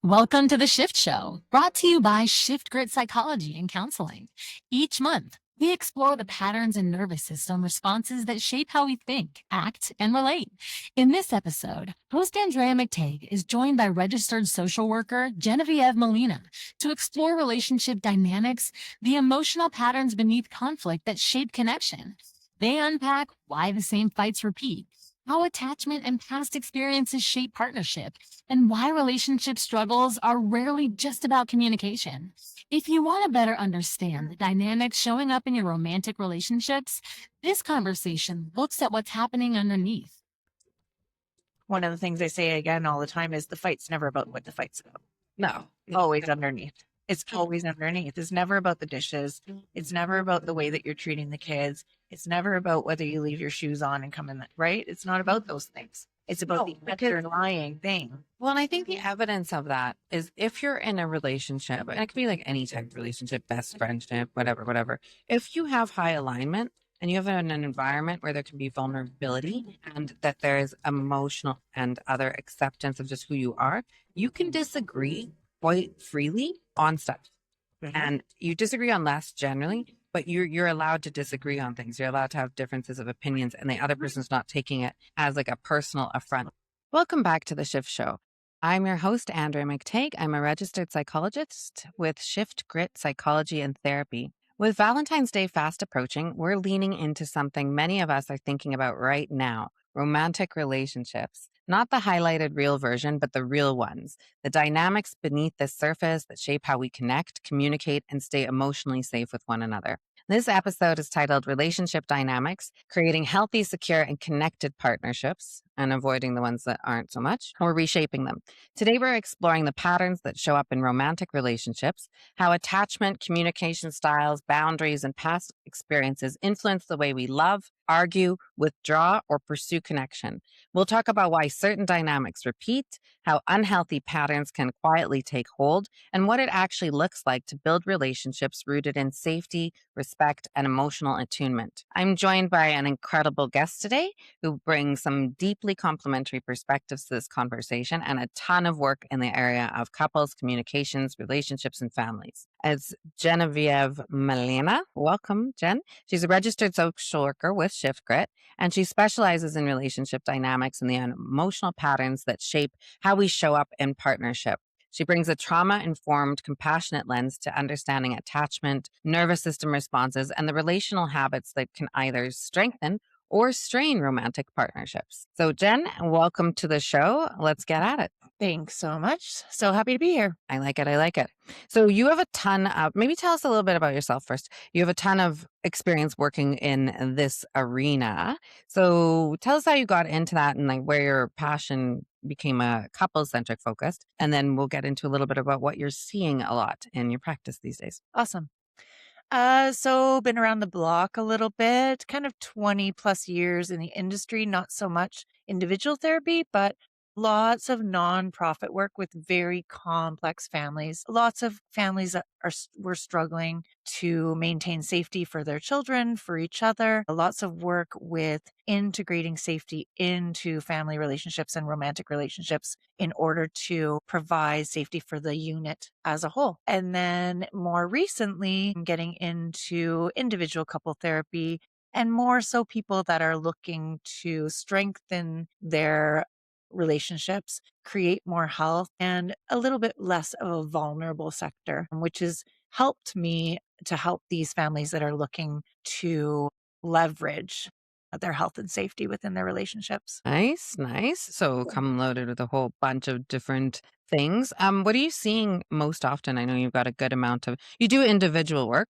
Welcome to the Shift Show, brought to you by ShiftGrit Psychology and Counseling. Each month, we explore the patterns and nervous system responses that shape how we think, act, and relate. In this episode, host Andrea McTague is joined by registered social worker Geneviève Malina to explore relationship dynamics, the emotional patterns beneath conflict that shape connection. They unpack why the same fights repeat, how attachment and past experiences shape partnership, and why relationship struggles are rarely just about communication. If you want to better understand the dynamics showing up in your romantic relationships, this conversation looks at what's happening underneath. One of the things I say again all the time is the fight's never about what the fight's about. No. Always underneath. It's always underneath. It's never about the dishes. It's never about the way that you're treating the kids. It's never about whether you leave your shoes on and come in, right? It's not about those things. It's about the underlying thing. Well, and I think the evidence of that is if you're in a relationship, and it could be like any type of relationship, best friendship, whatever. If you have high alignment and you have an environment where there can be vulnerability and that there is emotional and other acceptance of just who you are, you can disagree quite freely on stuff. And you disagree on less generally, but you're allowed to disagree on things. You're allowed to have differences of opinions, and the other person's not taking it as like a personal affront. Welcome back to the Shift Show. I'm your host, Andrea McTague. I'm a registered psychologist with ShiftGrit Psychology and Therapy. With Valentine's Day fast approaching, we're leaning into something many of us are thinking about right now: romantic relationships. Not the highlighted reel version, but the real ones. The dynamics beneath the surface that shape how we connect, communicate, and stay emotionally safe with one another. This episode is titled Relationship Dynamics, Creating Healthy, Secure, and Connected Partnerships, and avoiding the ones that aren't so much, or reshaping them. Today, we're exploring the patterns that show up in romantic relationships, how attachment, communication styles, boundaries, and past experiences influence the way we love, argue, withdraw, or pursue connection. We'll talk about why certain dynamics repeat, how unhealthy patterns can quietly take hold, and what it actually looks like to build relationships rooted in safety, respect, and emotional attunement. I'm joined by an incredible guest today who brings some deeply complementary perspectives to this conversation and a ton of work in the area of couples, communications, relationships, and families. It's Geneviève Malina. Welcome, Jen. She's a registered social worker with ShiftGrit, and she specializes in relationship dynamics and the emotional patterns that shape how we show up in partnership. She brings a trauma-informed, compassionate lens to understanding attachment, nervous system responses, and the relational habits that can either strengthen or strain romantic partnerships. So, Jen, welcome to the show. Let's get at it. Thanks so much. So happy to be here. I like it. So you have a ton of, maybe tell us a little bit about yourself first. You have a ton of experience working in this arena. So tell us how you got into that and like where your passion became a couple-centric focus. And then we'll get into a little bit about what you're seeing a lot in your practice these days. Awesome. So been around the block a little bit, kind of 20 plus years in the industry, not so much individual therapy, but lots of nonprofit work with very complex families. Lots of families that were struggling to maintain safety for their children, for each other. Lots of work with integrating safety into family relationships and romantic relationships in order to provide safety for the unit as a whole. And then more recently, getting into individual couple therapy, and more so people that are looking to strengthen their relationships, create more health, and a little bit less of a vulnerable sector, which has helped me to help these families that are looking to leverage their health and safety within their relationships. Nice. So come loaded with a whole bunch of different things. What are you seeing most often? I know you've got a good amount of, you do individual work,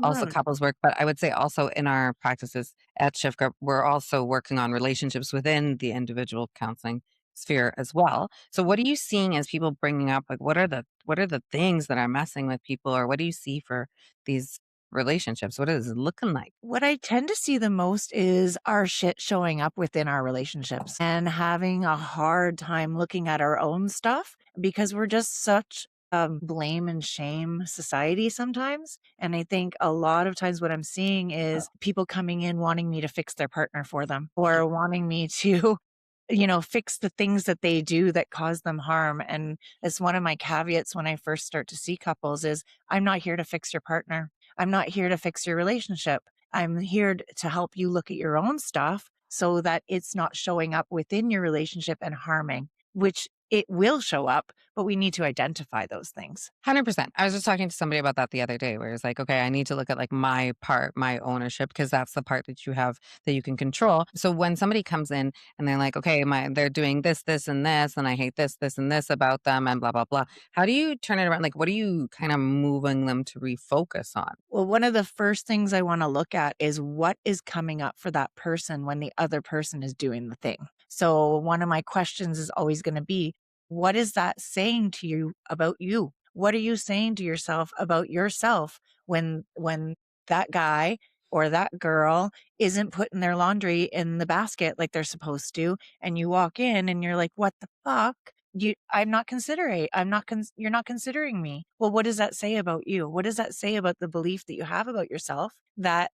also couples work, but I would say also in our practices at ShiftGrit, we're also working on relationships within the individual counseling sphere as well. So what are you seeing as people bringing up, like, what are the things that are messing with people, or what do you see for these relationships? What is it looking like? What I tend to see the most is our shit showing up within our relationships and having a hard time looking at our own stuff because we're just such a blame and shame society sometimes. And I think a lot of times what I'm seeing is people coming in wanting me to fix their partner for them or wanting me to fix the things that they do that cause them harm. And it's one of my caveats when I first start to see couples is I'm not here to fix your partner. I'm not here to fix your relationship. I'm here to help you look at your own stuff so that it's not showing up within your relationship and harming, which it will show up, but we need to identify those things. 100%. I was just talking to somebody about that the other day where it's like, okay, I need to look at like my part, my ownership, because that's the part that you have that you can control. So when somebody comes in and they're like, okay, they're doing this, this, and this, and I hate this, this, and this about them, and blah, blah, blah. How do you turn it around? Like, what are you kind of moving them to refocus on? Well, one of the first things I want to look at is what is coming up for that person when the other person is doing the thing. So one of my questions is always going to be, what is that saying to you about you? What are you saying to yourself about yourself when that guy or that girl isn't putting their laundry in the basket like they're supposed to, and you walk in and you're like, what the fuck? I'm not considerate. You're not considering me. Well, what does that say about you? What does that say about the belief that you have about yourself that,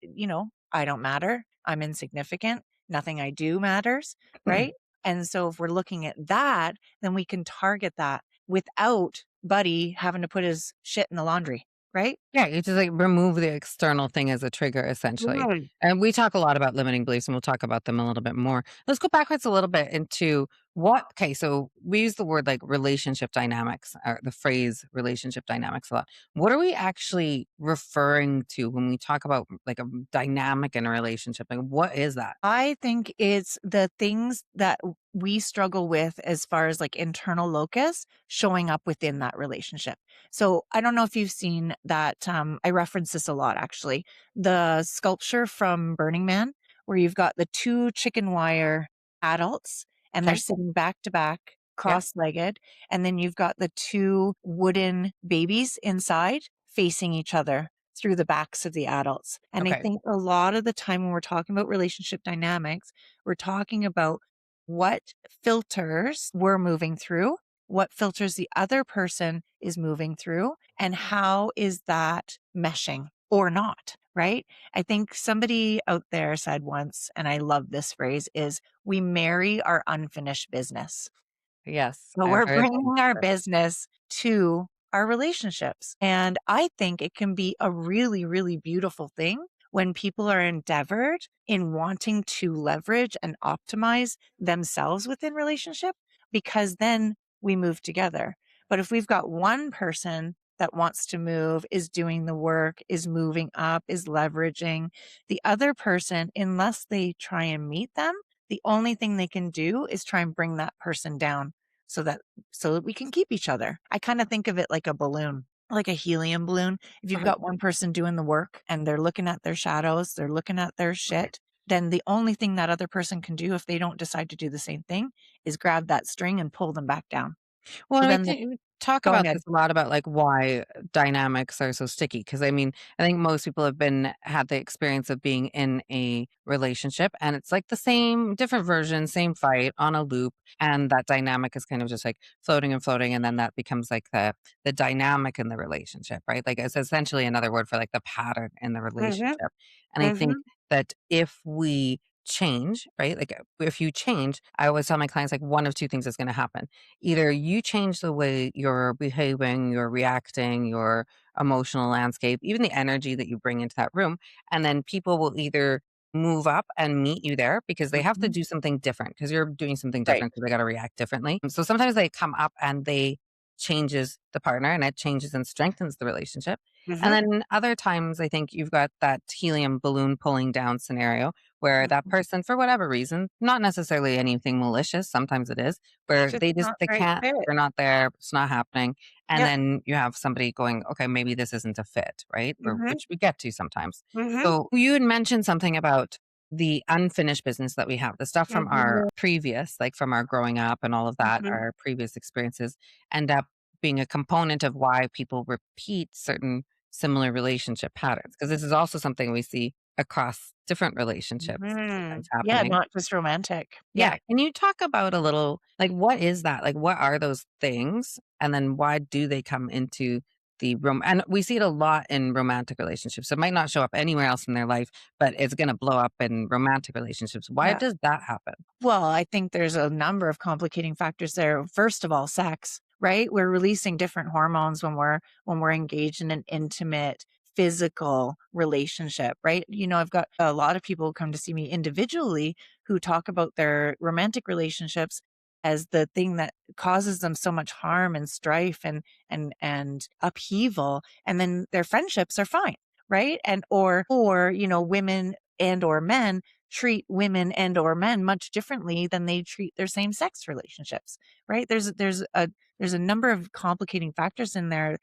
I don't matter. I'm insignificant. Nothing I do matters. Right. And so if we're looking at that, then we can target that without Buddy having to put his shit in the laundry. Right. Yeah, you just like remove the external thing as a trigger, essentially. Right. And we talk a lot about limiting beliefs and we'll talk about them a little bit more. Let's go backwards a little bit into okay, so we use the word like relationship dynamics or the phrase relationship dynamics a lot. What are we actually referring to when we talk about like a dynamic in a relationship? Like, what is that? I think it's the things that we struggle with as far as like internal locus showing up within that relationship. So I don't know if you've seen that. I reference this a lot actually. The sculpture from Burning Man, where you've got the two chicken wire adults and they're Okay. sitting back to back, Yep. cross legged. And then you've got the two wooden babies inside facing each other through the backs of the adults. And I Okay. think a lot of the time when we're talking about relationship dynamics, we're talking about what filters we're moving through, what filters the other person is moving through, and how is that meshing or not, right? I think somebody out there said once, and I love this phrase, is we marry our unfinished business. Yes. So I've we're heard bringing our business to our relationships. And I think it can be a really, really beautiful thing when people are endeavored in wanting to leverage and optimize themselves within relationship, because then we move together. But if we've got one person that wants to move, is doing the work, is moving up, is leveraging the other person, unless they try and meet them, the only thing they can do is try and bring that person down so that we can keep each other. I kind of think of it like a balloon, like a helium balloon. If you've Okay. got one person doing the work and they're looking at their shadows, they're looking at their shit, then the only thing that other person can do if they don't decide to do the same thing is grab that string and pull them back down. Well, So and I then think we talk go about ahead. this a lot about like why dynamics are so sticky. Cause I mean, I think most people have had the experience of being in a relationship and it's like the same, different version, same fight on a loop. And that dynamic is kind of just like floating and floating. And then that becomes like the dynamic in the relationship, right? Like it's essentially another word for like the pattern in the Mm-hmm. relationship. And I think Mm-hmm. that if we change, right? Like if you change, I always tell my clients like one of two things is going to happen. Either you change the way you're behaving, you're reacting, your emotional landscape, even the energy that you bring into that room, and then people will either move up and meet you there because they have to Mm-hmm. do something different because you're doing something Right. different because they got to react differently. So sometimes they come up and they changes the partner and it changes and strengthens the relationship. And Mm-hmm. then other times I think you've got that helium balloon pulling down scenario where that person for whatever reason, not necessarily anything malicious, sometimes it is, It's where just not they right can't, fit. they're not there, it's not happening. And Yep. then you have somebody going, okay, maybe this isn't a fit, right? Or Mm-hmm. which we get to sometimes. Mm-hmm. So you had mentioned something about the unfinished business that we have, the stuff from our Mm-hmm. previous, like from our growing up and all of that, Mm-hmm. our previous experiences end up being a component of why people repeat certain similar relationship patterns. Because this is also something we see across different relationships Mm-hmm. sometimes Yeah, happening. not just romantic. Yeah. Yeah. Can you talk about a little, like, what is that? Like, what are those things? And then why do they come into and we see it a lot in romantic relationships. It might not show up anywhere else in their life, but it's going to blow up in romantic relationships. Why Yeah. does that happen? Well, I think there's a number of complicating factors there. First of all, sex, right? We're releasing different hormones when we're engaged in an intimate physical relationship, right? I've got a lot of people who come to see me individually who talk about their romantic relationships as the thing that causes them so much harm and strife and upheaval, and then their friendships are fine, right? And or women and or men treat women and or men much differently than they treat their same sex relationships, right? There's a number of complicating factors in there,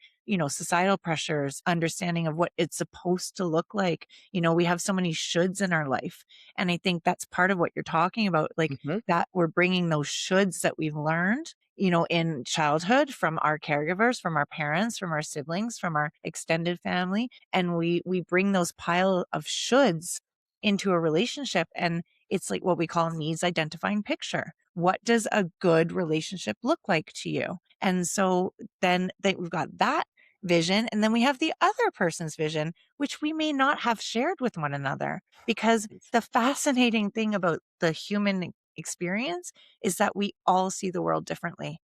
societal pressures, understanding of what it's supposed to look like. We have so many shoulds in our life, and I think that's part of what you're talking about, like Hmm. that we're bringing those shoulds that we've learned in childhood from our caregivers, from our parents, from our siblings, from our extended family, and we bring those pile of shoulds into a relationship, and it's like what we call a needs identifying picture. What does a good relationship look like to you? And so then we've got that vision, and then we have the other person's vision, which we may not have shared with one another, because the fascinating thing about the human experience is that we all see the world differently.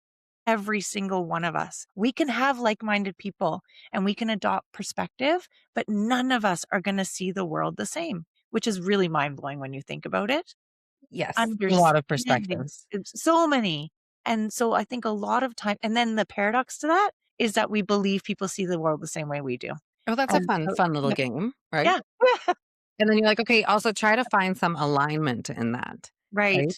Every single one of us. We can have like-minded people and we can adopt perspective, but none of us are going to see the world the same, which is really mind-blowing when you think about it. Yes, a lot of Understanding perspectives. so many. And so I think a lot of time, and then the paradox to that is that we believe people see the world the same way we do. Oh, that's a And fun, so, fun little yeah, game, right? yeah, And then you're like, okay, also try to find some alignment in that, right. right?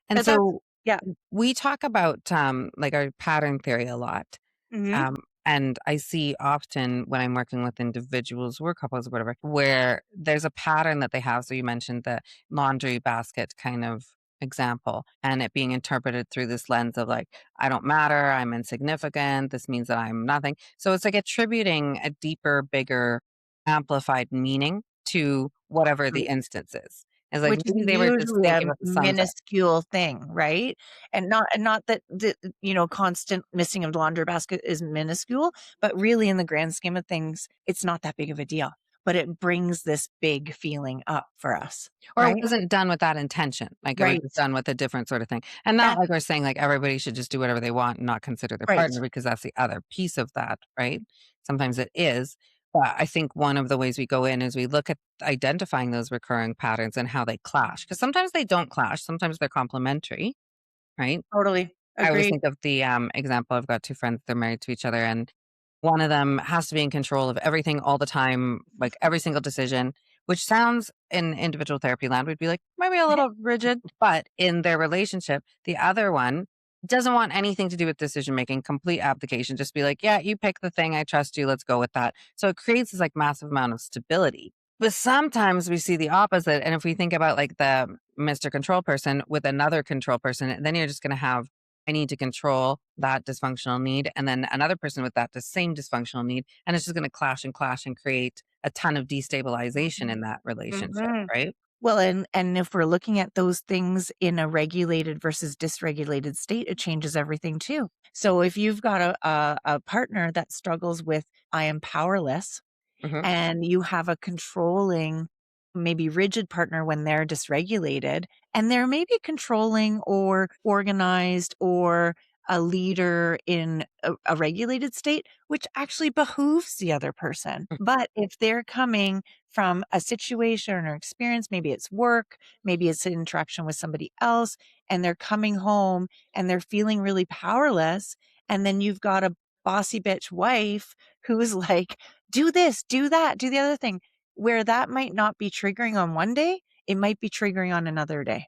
And But that's, so yeah. we talk about like our pattern theory a lot. Hmm. Um, and I see often when I'm working with individuals or couples or whatever, where there's a pattern that they have. So you mentioned the laundry basket kind of example, and it being interpreted through this lens of like, I don't matter, I'm insignificant, this means that I'm nothing. So it's like attributing a deeper, bigger, amplified meaning to whatever the instance is. It's like Which is maybe they were just usually a thinking about something. minuscule thing, right? And not that the constant missing of the laundry basket is minuscule, but really in the grand scheme of things, it's not that big of a deal. But it brings this big feeling up for us, Or it right? wasn't done with that intention, like, it was Right. just done with a different sort of thing, and Yeah, not like we're saying, like, everybody should just do whatever they want and not consider their right. partner because that's the other piece of that, right? Sometimes it is, but I think one of the ways we go in is we look at identifying those recurring patterns and how they clash, because sometimes they don't clash, sometimes they're complementary, right? Totally. I always Agreed. think of the, example, I've got 2 friends, they're married to each other, and one of them has to be in control of everything all the time, like every single decision, which sounds in individual therapy land would be like maybe a little rigid, but in their relationship, the other one doesn't want anything to do with decision making, complete abdication, just be like, yeah, you pick the thing, I trust you, let's go with that. So it creates this like massive amount of stability. But sometimes we see the opposite. And if we think about like the Mr. Control person with another control person, then you're just going to have I need to control that dysfunctional need, and then another person with the same dysfunctional need, and it's just gonna clash and create a ton of destabilization in that relationship, Hmm. right? Well, and if we're looking at those things in a regulated versus dysregulated state, it changes everything too. So if you've got a partner that struggles with I am powerless, Mhm. and you have a controlling, maybe rigid partner when they're dysregulated, and they're maybe controlling or organized or a leader in a regulated state, which actually behooves the other person. Mm. But if they're coming from a situation or experience, maybe it's work, maybe it's an interaction with somebody else, and they're coming home and they're feeling really powerless, and then you've got a bossy bitch wife who's like, do this, do that, do the other thing, where that might not be triggering on one day, it might be triggering on another day,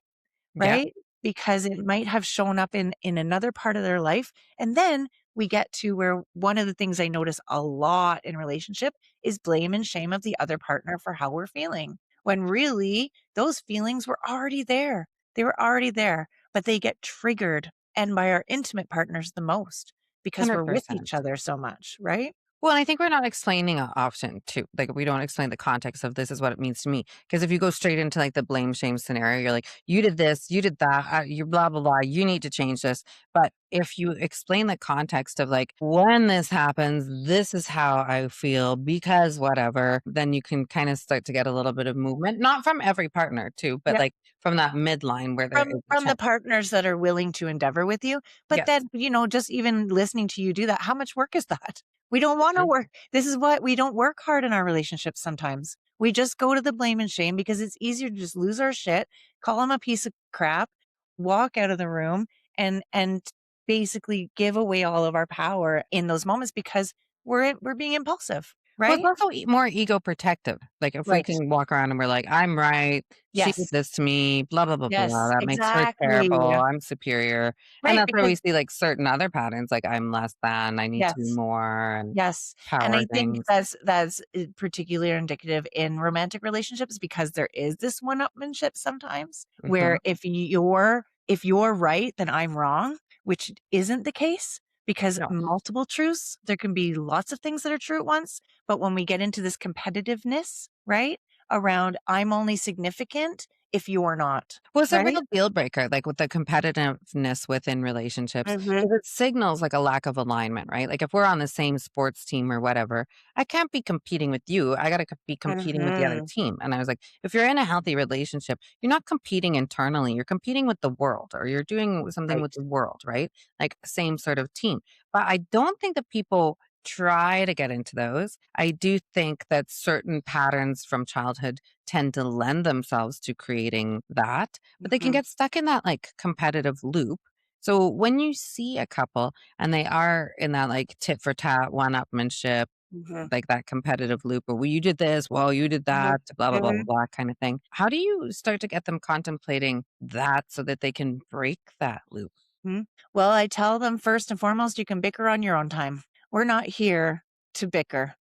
Yeah, right? Because it might have shown up in another part of their life. And then we get to where one of the things I notice a lot in relationship is blame and shame of the other partner for how we're feeling. When really those feelings were already there. They were already there, but they get triggered and by our intimate partners the most because we're with each 100%. other so much, right? Well, and I think we're not explaining often too. Like we don't explain the context of this is what it means to me. Because if you go straight into like the blame shame scenario, you're like, you did this, you did that, you blah blah blah. You need to change this. But if you explain the context of like, when this happens, this is how I feel because whatever, then you can kind of start to get a little bit of movement, not from every partner too, but Yeah. like from that midline where there is a From the check. partners that are willing to endeavor with you. But Yes. then, just even listening to you do that, how much work is that? We don't want to Mhm. work. This is what we don't work hard in our relationships sometimes. We just go to the blame and shame because it's easier to just lose our shit, call him a piece of crap, walk out of the room and basically give away all of our power in those moments because we're being impulsive, Well, it's right? also more ego protective. Like if we Right. can walk around and we're like, I'm right, she did Yes. this to me, blah, blah, blah, blah. Yes, That makes her exactly. terrible. I'm superior. And Right. that's where Because we see like certain other patterns, like I'm less than, I need to be yes. more and Yes, and power I think things. that's particularly indicative in romantic relationships because there is this one-upmanship sometimes Hmm. where if you're right, then I'm wrong, which isn't the case because No. multiple truths, there can be lots of things that are true at once, but when we get into this competitiveness, right, around I'm only significant if you're not, Well, it's a right? real deal breaker, like with the competitiveness within relationships, Mhm, is it signals like a lack of alignment, right? Like if we're on the same sports team or whatever, I can't be competing with you. I got to be competing with the other mhm, team. And I was like, if you're in a healthy relationship, you're not competing internally, you're competing with the world or you're doing something with right. the world, right? Like same sort of team. But I don't think that people try to get into those. I do think that certain patterns from childhood tend to lend themselves to creating that, but they can Mhm, get stuck in that like competitive loop. So when you see a couple and they are in that like tit for tat, one upmanship, mhm, like that competitive loop, or well, you did this, well, you did mhm, that, blah, blah, blah, blah, mhm. blah, kind of thing. How do you start to get them contemplating that so that they can break that loop? Mhm. Well, I tell them first and foremost, you can bicker on your own time. We're not here to bicker.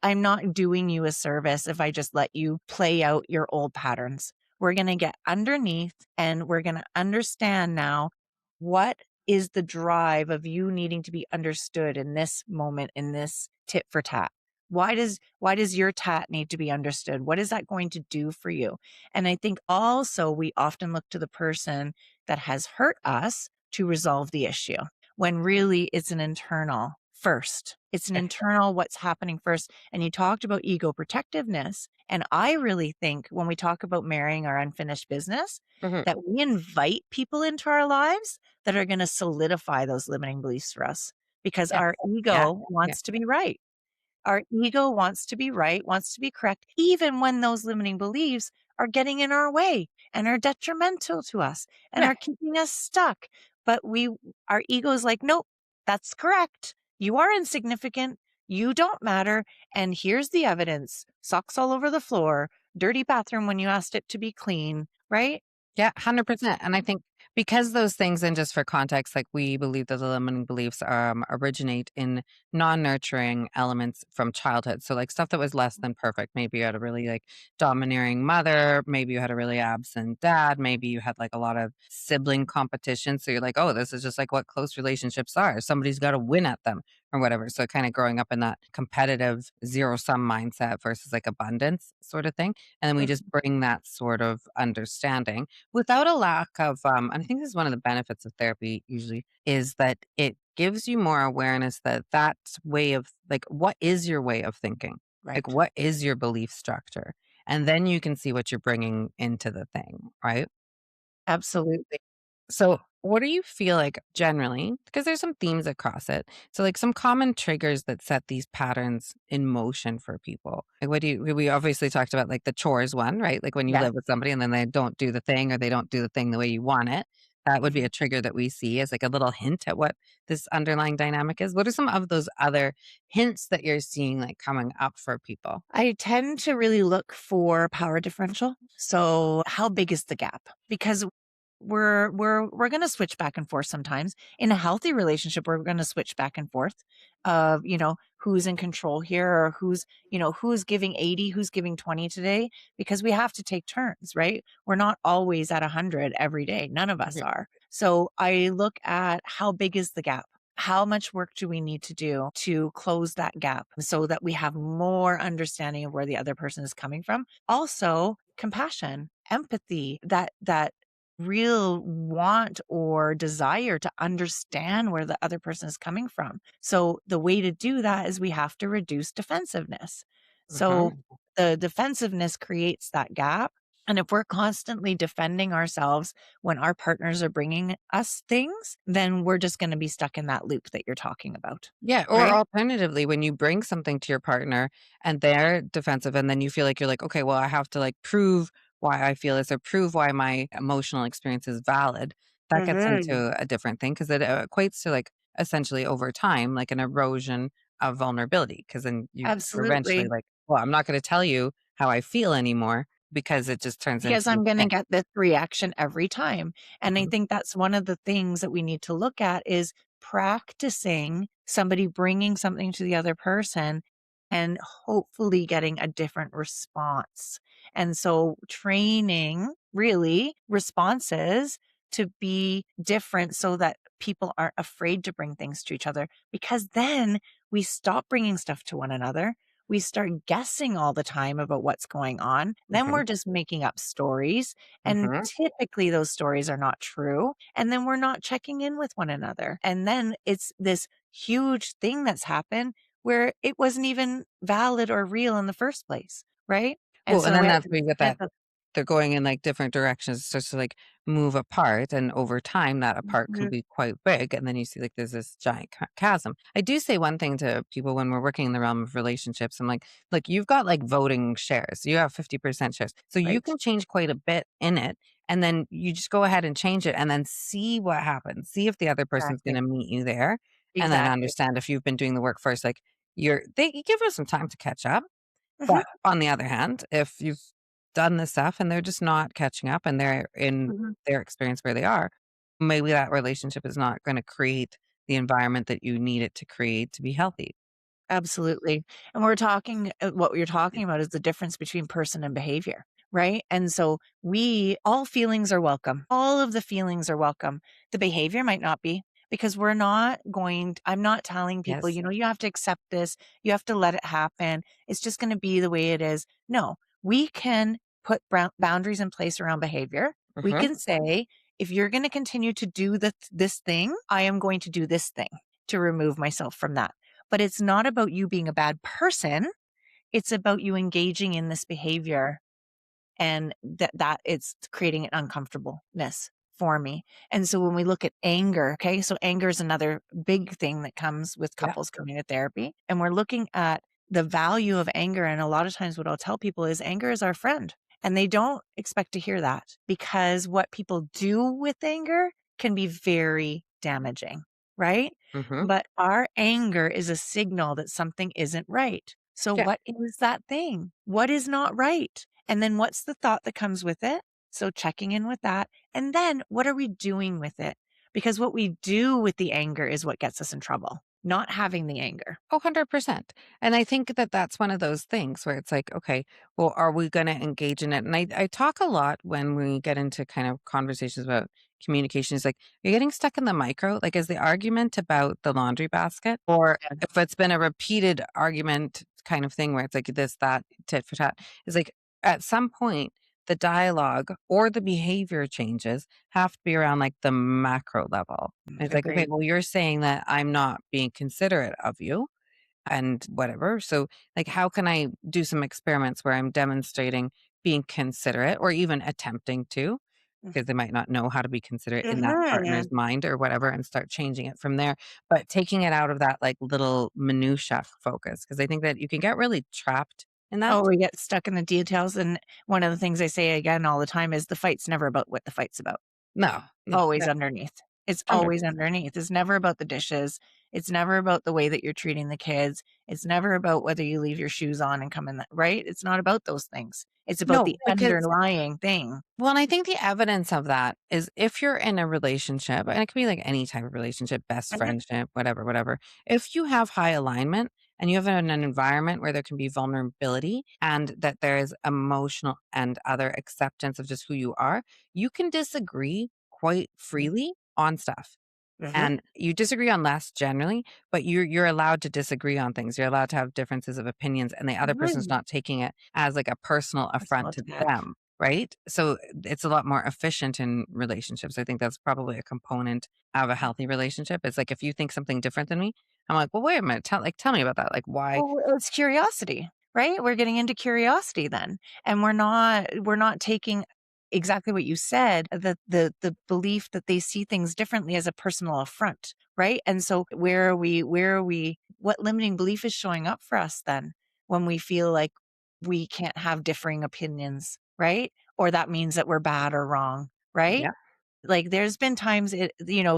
I'm not doing you a service if I just let you play out your old patterns. We're going to get underneath and we're going to understand now what is the drive of you needing to be understood in this moment, in this tit for tat. Why does your tat need to be understood? What is that going to do for you? And I think also we often look to the person that has hurt us to resolve the issue when really it's an internal first. It's an internal what's happening first. And you talked about ego protectiveness. And I really think when we talk about marrying our unfinished business, Mhm. that we invite people into our lives that are going to solidify those limiting beliefs for us because Yes. our Yeah. ego Yeah. wants to be right. Our ego wants to be right, wants to be correct, even when those limiting beliefs are getting in our way and are detrimental to us and Yeah. are keeping us stuck. But our ego is like, nope, that's correct. You are insignificant. You don't matter. And here's the evidence socks all over the floor, dirty bathroom when you asked it to be clean, right? Yeah, 100%. And I think because those things, and just for context, like we believe that the limiting beliefs originate in non-nurturing elements from childhood. So like stuff that was less than perfect. Maybe you had a really like domineering mother. Maybe you had a really absent dad. Maybe you had like a lot of sibling competition. So you're like, oh, this is just like what close relationships are. Somebody's got to win at them or whatever. So kind of growing up in that competitive zero sum mindset versus like abundance sort of thing. And then we just bring that sort of understanding without a lack of and I think this is one of the benefits of therapy usually is that it gives you more awareness that that way of like what is your way of thinking, like Right. what is your belief structure, and then you can see what you're bringing into the thing, right? Absolutely. So, what do you feel like generally? Because there's some themes across it. So, like some common triggers that set these patterns in motion for people. Like, what do you? We obviously talked about like the chores one, right? Like when you Yes. live with somebody and then they don't do the thing or they don't do the thing the way you want it. That would be Mhm. a trigger that we see as like a little hint at what this underlying dynamic is. What are some of those other hints that you're seeing like coming up for people? I tend to really look for power differential. So how big is the gap? Because we're going to switch back and forth sometimes. In a healthy relationship, we're going to switch back and forth of, who's in control here or who's giving 80, who's giving 20 today because we have to take turns, right? We're not always at 100 every day. None of us Mhm. are. So I look at how big is the gap? How much work do we need to do to close that gap so that we have more understanding of where the other person is coming from? Also, compassion, empathy, that real want or desire to understand where the other person is coming from. So the way to do that is we have to reduce defensiveness. So Mhm. the defensiveness creates that gap. And if we're constantly defending ourselves when our partners are bringing us things, then we're just going to be stuck in that loop that you're talking about. Yeah, or Right? alternatively, when you bring something to your partner and they're defensive, and then you feel like you're like, okay, well, I have to like prove why I feel this or prove why my emotional experience is valid. That gets Hmm. into a different thing because it equates to like essentially over time, like an erosion of vulnerability. Because then you're eventually Absolutely. like, well, I'm not going to tell you how I feel anymore because it just turns into Because this I'm gonna thing. get this reaction every time. And I Mhm. think that's one of the things that we need to look at is practicing somebody bringing something to the other person and hopefully getting a different response. And so training really responses to be different so that people aren't afraid to bring things to each other, because then we stop bringing stuff to one another. We start guessing all the time about what's going on. Then Mhm. we're just making up stories. And Mhm. typically those stories are not true. And then we're not checking in with one another. And then it's this huge thing that's happened where it wasn't even valid or real in the first place. Right. And Well, and so then we have that's to where you get we have that to they're going in, like, different directions. It starts to, like, move apart, and over time, that apart can Mhm. be quite big, and then you see, like, there's this giant chasm. I do say one thing to people when we're working in the realm of relationships. I'm like, "Look, you've got, like, voting shares. You have 50% shares, so you Right. can change quite a bit in it, and then you just go ahead and change it, and then see what happens. See if the other person's Exactly. gonna meet you there, and then Exactly. understand if you've been doing the work first, like, you give us some time to catch up, Mhm. but on the other hand, if you've done this stuff and they're just not catching up and they're in Mhm. their experience where they are, maybe that relationship is not gonna create the environment that you need it to create to be healthy. Absolutely. And we're talking, what you're talking about is the difference between person and behavior, right? And so all feelings are welcome. All of the feelings are welcome. The behavior might not be, because I'm not telling people, Yes. you have to accept this, you have to let it happen. It's just going to be the way it is. No, we can put boundaries in place around behavior. We Mhm. can say, if you're going to continue to do this thing, I am going to do this thing to remove myself from that. But it's not about you being a bad person. It's about you engaging in this behavior, and that it's creating an uncomfortableness for me. And so when we look at anger, okay, so anger is another big thing that comes with Yeah. couples coming to therapy. And we're looking at the value of anger. And a lot of times what I'll tell people is anger is our friend. And they don't expect to hear that, because what people do with anger can be very damaging, right? Mhm. But our anger is a signal that something isn't right. So Yeah. what is that thing? What is not right? And then what's the thought that comes with it? So checking in with that. And then what are we doing with it? Because what we do with the anger is what gets us in trouble, not having the anger. Oh, 100%. And I think that that's one of those things where it's like, okay, well, are we going to engage in it? And I talk a lot when we get into kind of conversations about communication. Is like, you're getting stuck in the micro. Like, is the argument about the laundry basket? Or Yeah. if it's been a repeated argument kind of thing where it's like this, that, tit for tat, is like at some point, the dialogue or the behavior changes have to be around like the macro level. And it's like, okay, Agreed. well, you're saying that I'm not being considerate of you and whatever. So, like, how can I do some experiments where I'm demonstrating being considerate or even attempting to? Because they might not know how to be considerate in that partner's Mhm. mind or whatever, and start changing it from there. But taking it out of that like little minutia focus, because I think that you can get really trapped in that. Oh, we get stuck in the details. And one of the things I say again all the time is the fight's never about what the fight's about. No, no, Always no, underneath. It's always 100%. underneath. It's never about the dishes. It's never about the way that you're treating the kids. It's never about whether you leave your shoes on and come in, right? It's not about those things. It's about No, the because underlying thing. well, and I think the evidence of that is if you're in a relationship, and it could be like any type of relationship, best Mhm. friendship, whatever, whatever. If you have high alignment and you have an environment where there can be vulnerability and that there is emotional and other acceptance of just who you are, you can disagree quite freely on stuff. Mhm. And you disagree on less generally, but you're allowed to disagree on things. You're allowed to have differences of opinions, and the other person's Mhm. not taking it as like a personal Personal affront to attack. them. right? So it's a lot more efficient in relationships. I think that's probably a component of a healthy relationship. It's like if you think something different than me, I'm like, well, wait a minute, tell me about that. Like why? Well, it's curiosity, right? We're getting into curiosity then. And we're not taking exactly what you said, the belief that they see things differently as a personal affront, right? And so where are we what limiting belief is showing up for us then when we feel like we can't have differing opinions, right? Or that means that we're bad or wrong, right? Yeah. Like there's been times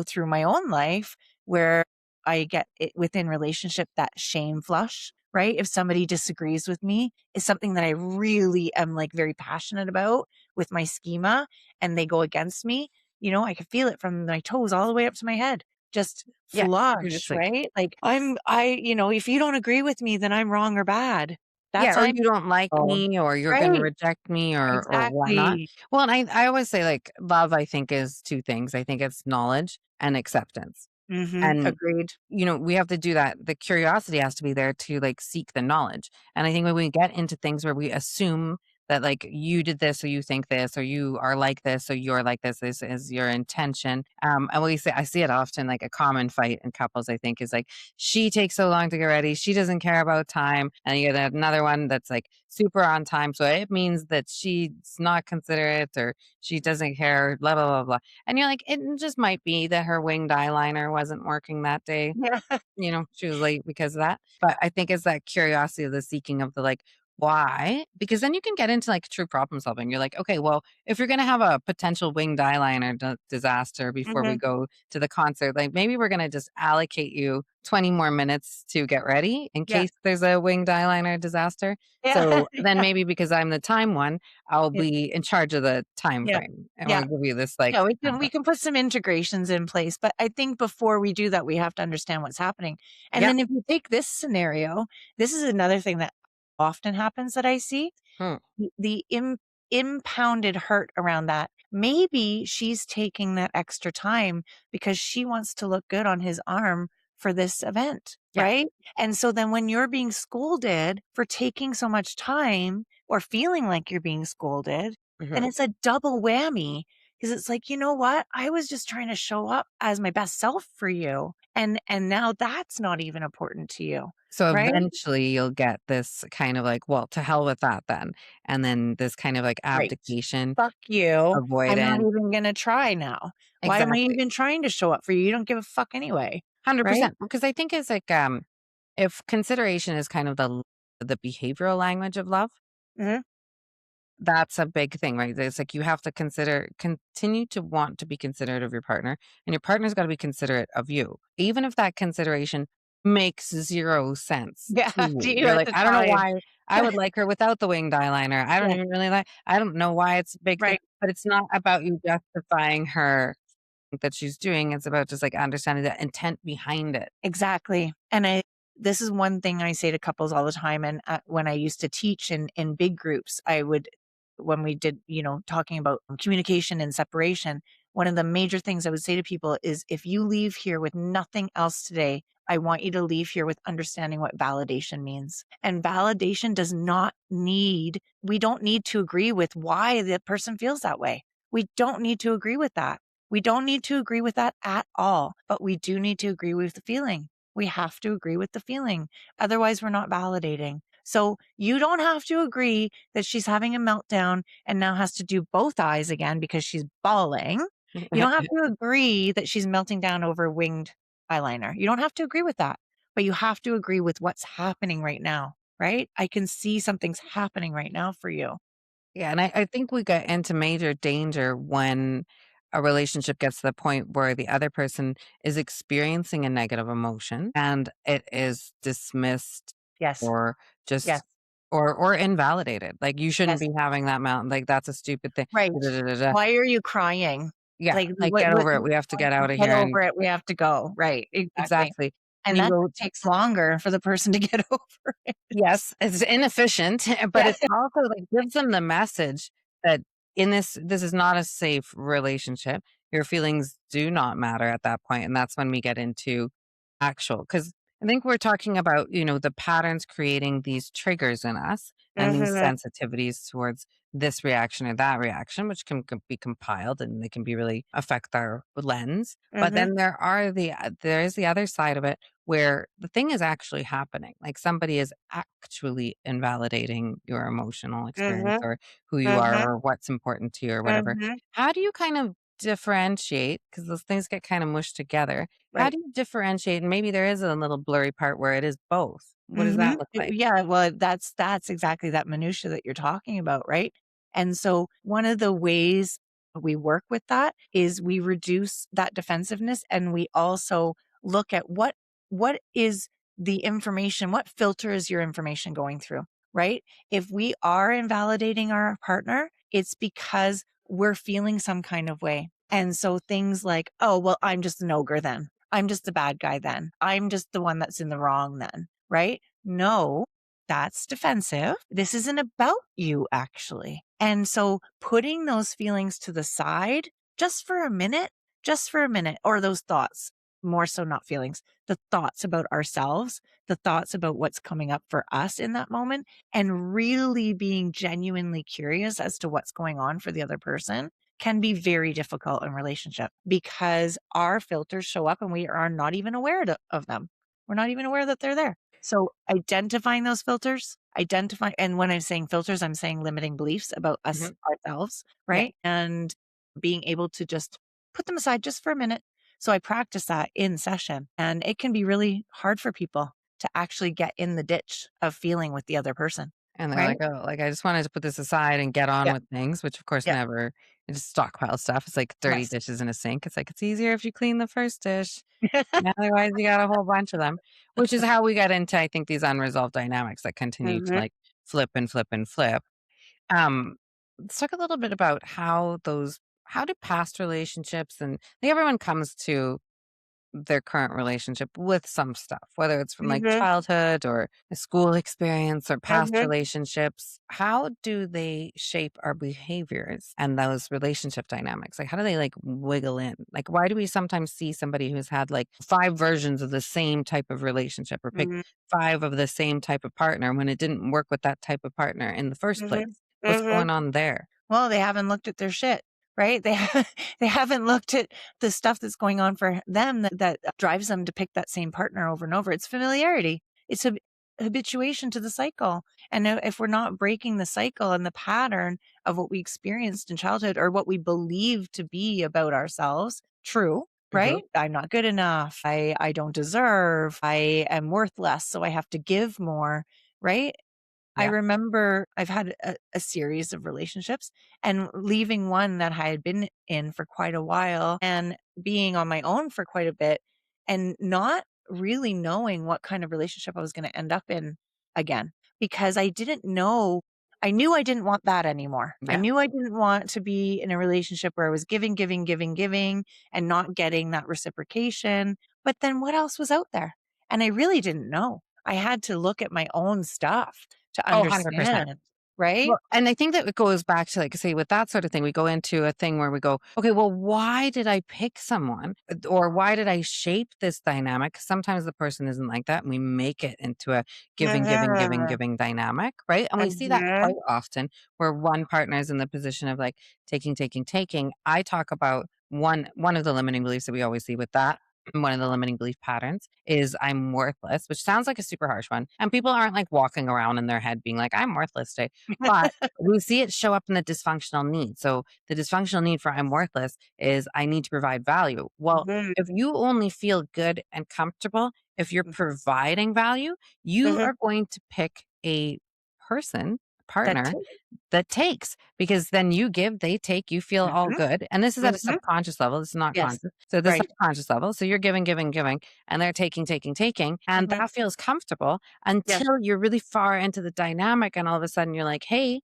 through my own life where I get it within relationship, that shame flush, right? If somebody disagrees with me is something that I really am like very passionate about with my schema and they go against me, I can feel it from my toes all the way up to my head. Just Yeah. You're just flush, like, right? Like if you don't agree with me, then I'm wrong or bad. yeah, That's or I'm you don't like wrong. me or you're gonna Right. reject me or whatnot. Exactly. Well, and I always say like love, I think, is two things. I think it's knowledge and acceptance. And Agreed. we have to do that. The curiosity has to be there to like seek the knowledge. And I think when we get into things where we assume that like you did this or you think this or you are like this or you're like this is your intention. And I see it often, like a common fight in couples, I think, is like she takes so long to get ready, she doesn't care about time. And you get another one that's like super on time. So it means that she's not considerate or she doesn't care, blah, blah, blah, blah. And you're like, it just might be that her winged eyeliner wasn't working that day. Yeah. She was late because of that. But I think it's that curiosity of the seeking of the like, why? Because then you can get into like true problem solving. You're like, okay, well, if you're going to have a potential winged eyeliner disaster before we Mhm. go to the concert, like maybe we're going to just allocate you 20 more minutes to get ready in Yeah. case there's a winged eyeliner disaster. Yeah. So then Yeah. maybe because I'm the time one, I'll Yeah. be in charge of the time Yeah. frame and Yeah. we'll give you this like Yeah, we can put some integrations in place, but I think before we do that, we have to understand what's happening. And yeah. then if you take this scenario, this is another thing that often happens that I see. Hmm. The impounded hurt around that. Maybe she's taking that extra time because she wants to look good on his arm for this event, Yeah. right? And so then when you're being scolded for taking so much time or feeling like you're being scolded, then Mhm. it's a double whammy because it's like, you know what? I was just trying to show up as my best self for you. And now that's not even important to you, So right? eventually you'll get this kind of like, well, to hell with that then. And then this kind of like Right. abdication, Fuck you. I'm not avoidance. even gonna try now. Why am I Exactly. even trying to show up for you? You don't give a fuck anyway, right? 100%. Because I think it's like, if consideration is kind of the behavioral language of love, Mhm. that's a big thing, right? It's like you have to continue to want to be considerate of your partner, and your partner's got to be considerate of you, even if that consideration makes zero sense Yeah, to to you. you You're at like, the I don't know time. why I would like her without the winged eyeliner. I don't Yeah, even really like. I don't know why it's a big thing, right. but it's not about you justifying her that she's doing. It's about just like understanding the intent behind it. Exactly. And this is one thing I say to couples all the time. And when I used to teach in big groups, when we did, talking about communication and separation, one of the major things I would say to people is if you leave here with nothing else today, I want you to leave here with understanding what validation means. And validation we don't need to agree with why the person feels that way. We don't need to agree with that. We don't need to agree with that at all, but we do need to agree with the feeling. We have to agree with the feeling. Otherwise, we're not validating. So you don't have to agree that she's having a meltdown and now has to do both eyes again because she's bawling. You don't have to agree that she's melting down over winged eyeliner. You don't have to agree with that, but you have to agree with what's happening right now, right? I can see something's happening right now for you. Yeah, and I think we get into major danger when a relationship gets to the point where the other person is experiencing a negative emotion and it is dismissed Yes. or Yes. just or invalidated. Like you shouldn't Yes. be having that mountain. Like that's a stupid thing. Right. Da, da, da, da, da. Why are you crying? Yeah, Like, like get over it. We have to get out of get here. over And it, we have to go. Right, exactly. exactly. And And you that go, takes longer for the person to get over it. yes, it's inefficient, but Yeah. it's also like gives them the message that this is not a safe relationship. Your feelings do not matter at that point, and that's when we get into actual because I think we're talking about, the patterns creating these triggers in us and these Mhm, sensitivities towards this reaction or that reaction, which can be compiled and they can be really affect our lens. But mhm, then there is the other side of it where the thing is actually happening. Like somebody is actually invalidating your emotional experience mhm, or who you are mhm, or what's important to you or whatever. mhm. How do you kind of differentiate? Because those things get kind of mushed together. How Right. do you differentiate? And maybe there is a little blurry part where it is both. What does Mhm. that look like? Yeah, well, that's exactly that minutia that you're talking about, right? And so one of the ways we work with that is we reduce that defensiveness, and we also look at what is the information, what filter is your information going through, right? If we are invalidating our partner, it's because we're feeling some kind of way. And so things like, "Oh, well, I'm just an ogre then. I'm just a bad guy then. I'm just the one that's in the wrong then." Right? No, that's defensive. This isn't about you, actually. And so putting those feelings to the side just for a minute, or those thoughts, more so not feelings, the thoughts about ourselves, the thoughts about what's coming up for us in that moment, and really being genuinely curious as to what's going on for the other person can be very difficult in relationship because our filters show up and we are not even aware of them. We're not even aware that they're there. So identifying those filters, and when I'm saying filters, I'm saying limiting beliefs about us Mhm. ourselves, Yeah. right? And being able to just put them aside just for a minute. So I practice that in session, and it can be really hard for people to actually get in the ditch of feeling with the other person, And they're right? like, "Oh, like, I just wanted to put this aside and get on Yeah. with things," which of course Yeah. never it's just stockpile stuff. It's like dirty Yes. dishes in a sink. It's like, it's easier if you clean the first dish. Otherwise, you got a whole bunch of them, which is how we get into, I think, these unresolved dynamics that continue to, Mhm. like, flip and flip and flip. Um, let's talk a little bit about how do past relationships and I think everyone comes to their current relationship with some stuff, whether it's from like Mhm. childhood or a school experience or past Mhm. relationships. How do they shape our behaviors and those relationship dynamics? Like, how do they like wiggle in? Like, why do we sometimes see somebody who's had like five versions of the same type of relationship or pick Mhm. five of the same type of partner when it didn't work with that type of partner in the first place? Mhm. What's Mhm. going on there? Well, they haven't looked at their shit, right? They haven't looked at the stuff that's going on for them that drives them to pick that same partner over and over. It's familiarity. It's habituation to the cycle. And if we're not breaking the cycle and the pattern of what we experienced in childhood or what we believe to be about ourselves, true, Hmm. right? I'm not good enough. I don't deserve. I am worthless, so I have to give more, right? I Yeah. remember I've had a series of relationships and leaving one that I had been in for quite a while and being on my own for quite a bit and not really knowing what kind of relationship I was going to end up in again because I didn't know. I knew I didn't want that anymore. I Yeah. knew I didn't want to be in a relationship where I was giving and not getting that reciprocation. But then what else was out there? And I really didn't know. I had to look at my own stuff to Oh, 100%. understand, right? Well, and I think that it goes back to, like, say, with that sort of thing, we go into a thing where we go, okay, well, why did I pick someone or why did I shape this dynamic? 'Cause sometimes the person isn't like that and we make it into a giving, giving, giving, Mhm, giving dynamic, right? And we see that mhm, quite often where one partner is in the position of like taking, taking, taking. I talk about one of the limiting beliefs that we always see with that. One of the limiting belief patterns is I'm worthless, which sounds like a super harsh one. And people aren't like walking around in their head being like, I'm worthless today. But we see it show up in the dysfunctional need. So the dysfunctional need for I'm worthless is I need to provide value. Well, mhm, if you only feel good and comfortable, if you're providing value, you mhm. are going to pick a person, That partner too. that takes because then you give, they take, you feel all Mhm, good. And this is at a mhm. subconscious level. This is not Yes, conscious. So the right. subconscious level. So you're giving, giving, giving, and they're taking, taking, taking. And Mhm. that feels comfortable Yes. until you're really far into the dynamic. And all of a sudden you're like, hey,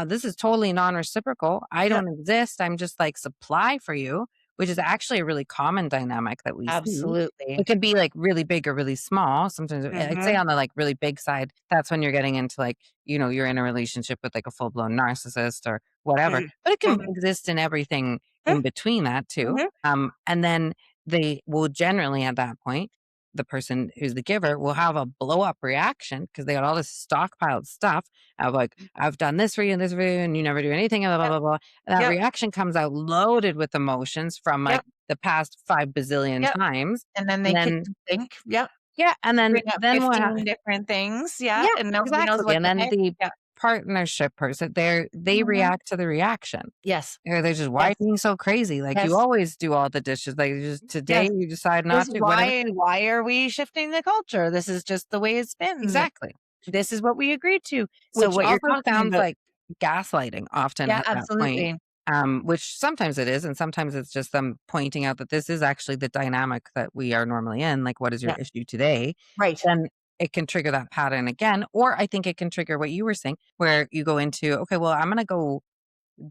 this is totally non reciprocal. I Yep. don't exist. I'm just like supply for you, which is actually a really common dynamic that we see. Absolutely. It could be like really big or really small. Sometimes I'd say Mhm, on the like really big side, that's when you're getting into like, you're in a relationship with like a full blown narcissist or whatever, mhm, but it can mhm, exist in everything mhm, in between that too. mhm, And then they will generally at that point the person who's the giver will have a blow up reaction because they got all this stockpiled stuff of like, I've done this for you and this for you, and you never do anything, and blah, Yep. blah, blah. And that Yep. reaction comes out loaded with emotions from like Yep. the past 5 bazillion Yep. times. And then And they kick then, to think. Yep. yeah. And Bring up then what? 15 different things. Yeah. Yeah, And nobody knows exactly. what And to then pick. the Yeah. partnership person, they Mhm. react to the reaction. Yes. Or they're just, why are Yes. you being so crazy? Like you Yes. always do all the dishes. Like just today Yes. you decide This not is to, whatever. why are we shifting the culture? This is just the way it's been. Exactly. This is what we agreed to. So Which what you're also talking sounds about. like gaslighting often Yeah, at that point. absolutely. Which sometimes it is, and sometimes it's just them pointing out that this is actually the dynamic that we are normally in. Like, what is your Yeah. issue today? Right. Then it can trigger that pattern again. Or I think it can trigger what you were saying, where you go into, okay, well, I'm going to go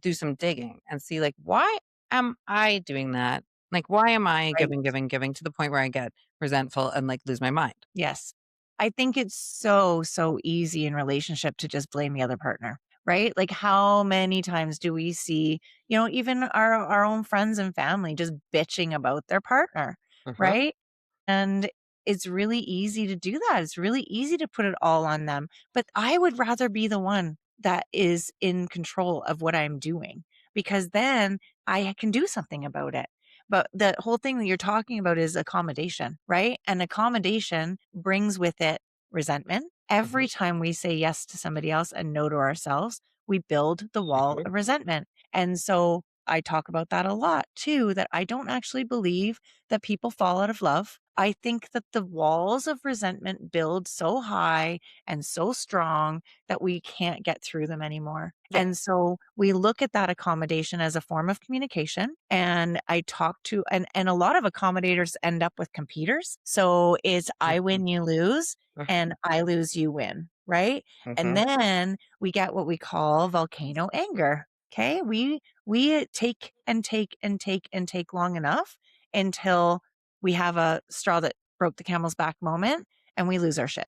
do some digging and see, like, why am I doing that? Like, why am I Right. giving to the point where I get resentful and like lose my mind? Yes. I think it's so, so easy in relationship to just blame the other partner, right? Like how many times do we see, even our own friends and family just bitching about their partner, Uh-huh. right? And it's really easy to do that. It's really easy to put it all on them. But I would rather be the one that is in control of what I'm doing because then I can do something about it. But the whole thing that you're talking about is accommodation, right? And accommodation brings with it resentment. Every time we say yes to somebody else and no to ourselves, we build the wall Mhm. of resentment. And so I talk about that a lot too, that I don't actually believe that people fall out of love. I think that the walls of resentment build so high and so strong that we can't get through them anymore. Yeah. And so we look at that accommodation as a form of communication. And I talk to, and a lot of accommodators end up with competers. So it's I Mhm. win, you lose, and I lose, you win. Right. And Mhm. then we get what we call volcano anger. Okay. We take and take and take and take long enough until we have a straw that broke the camel's back moment and we lose our shit.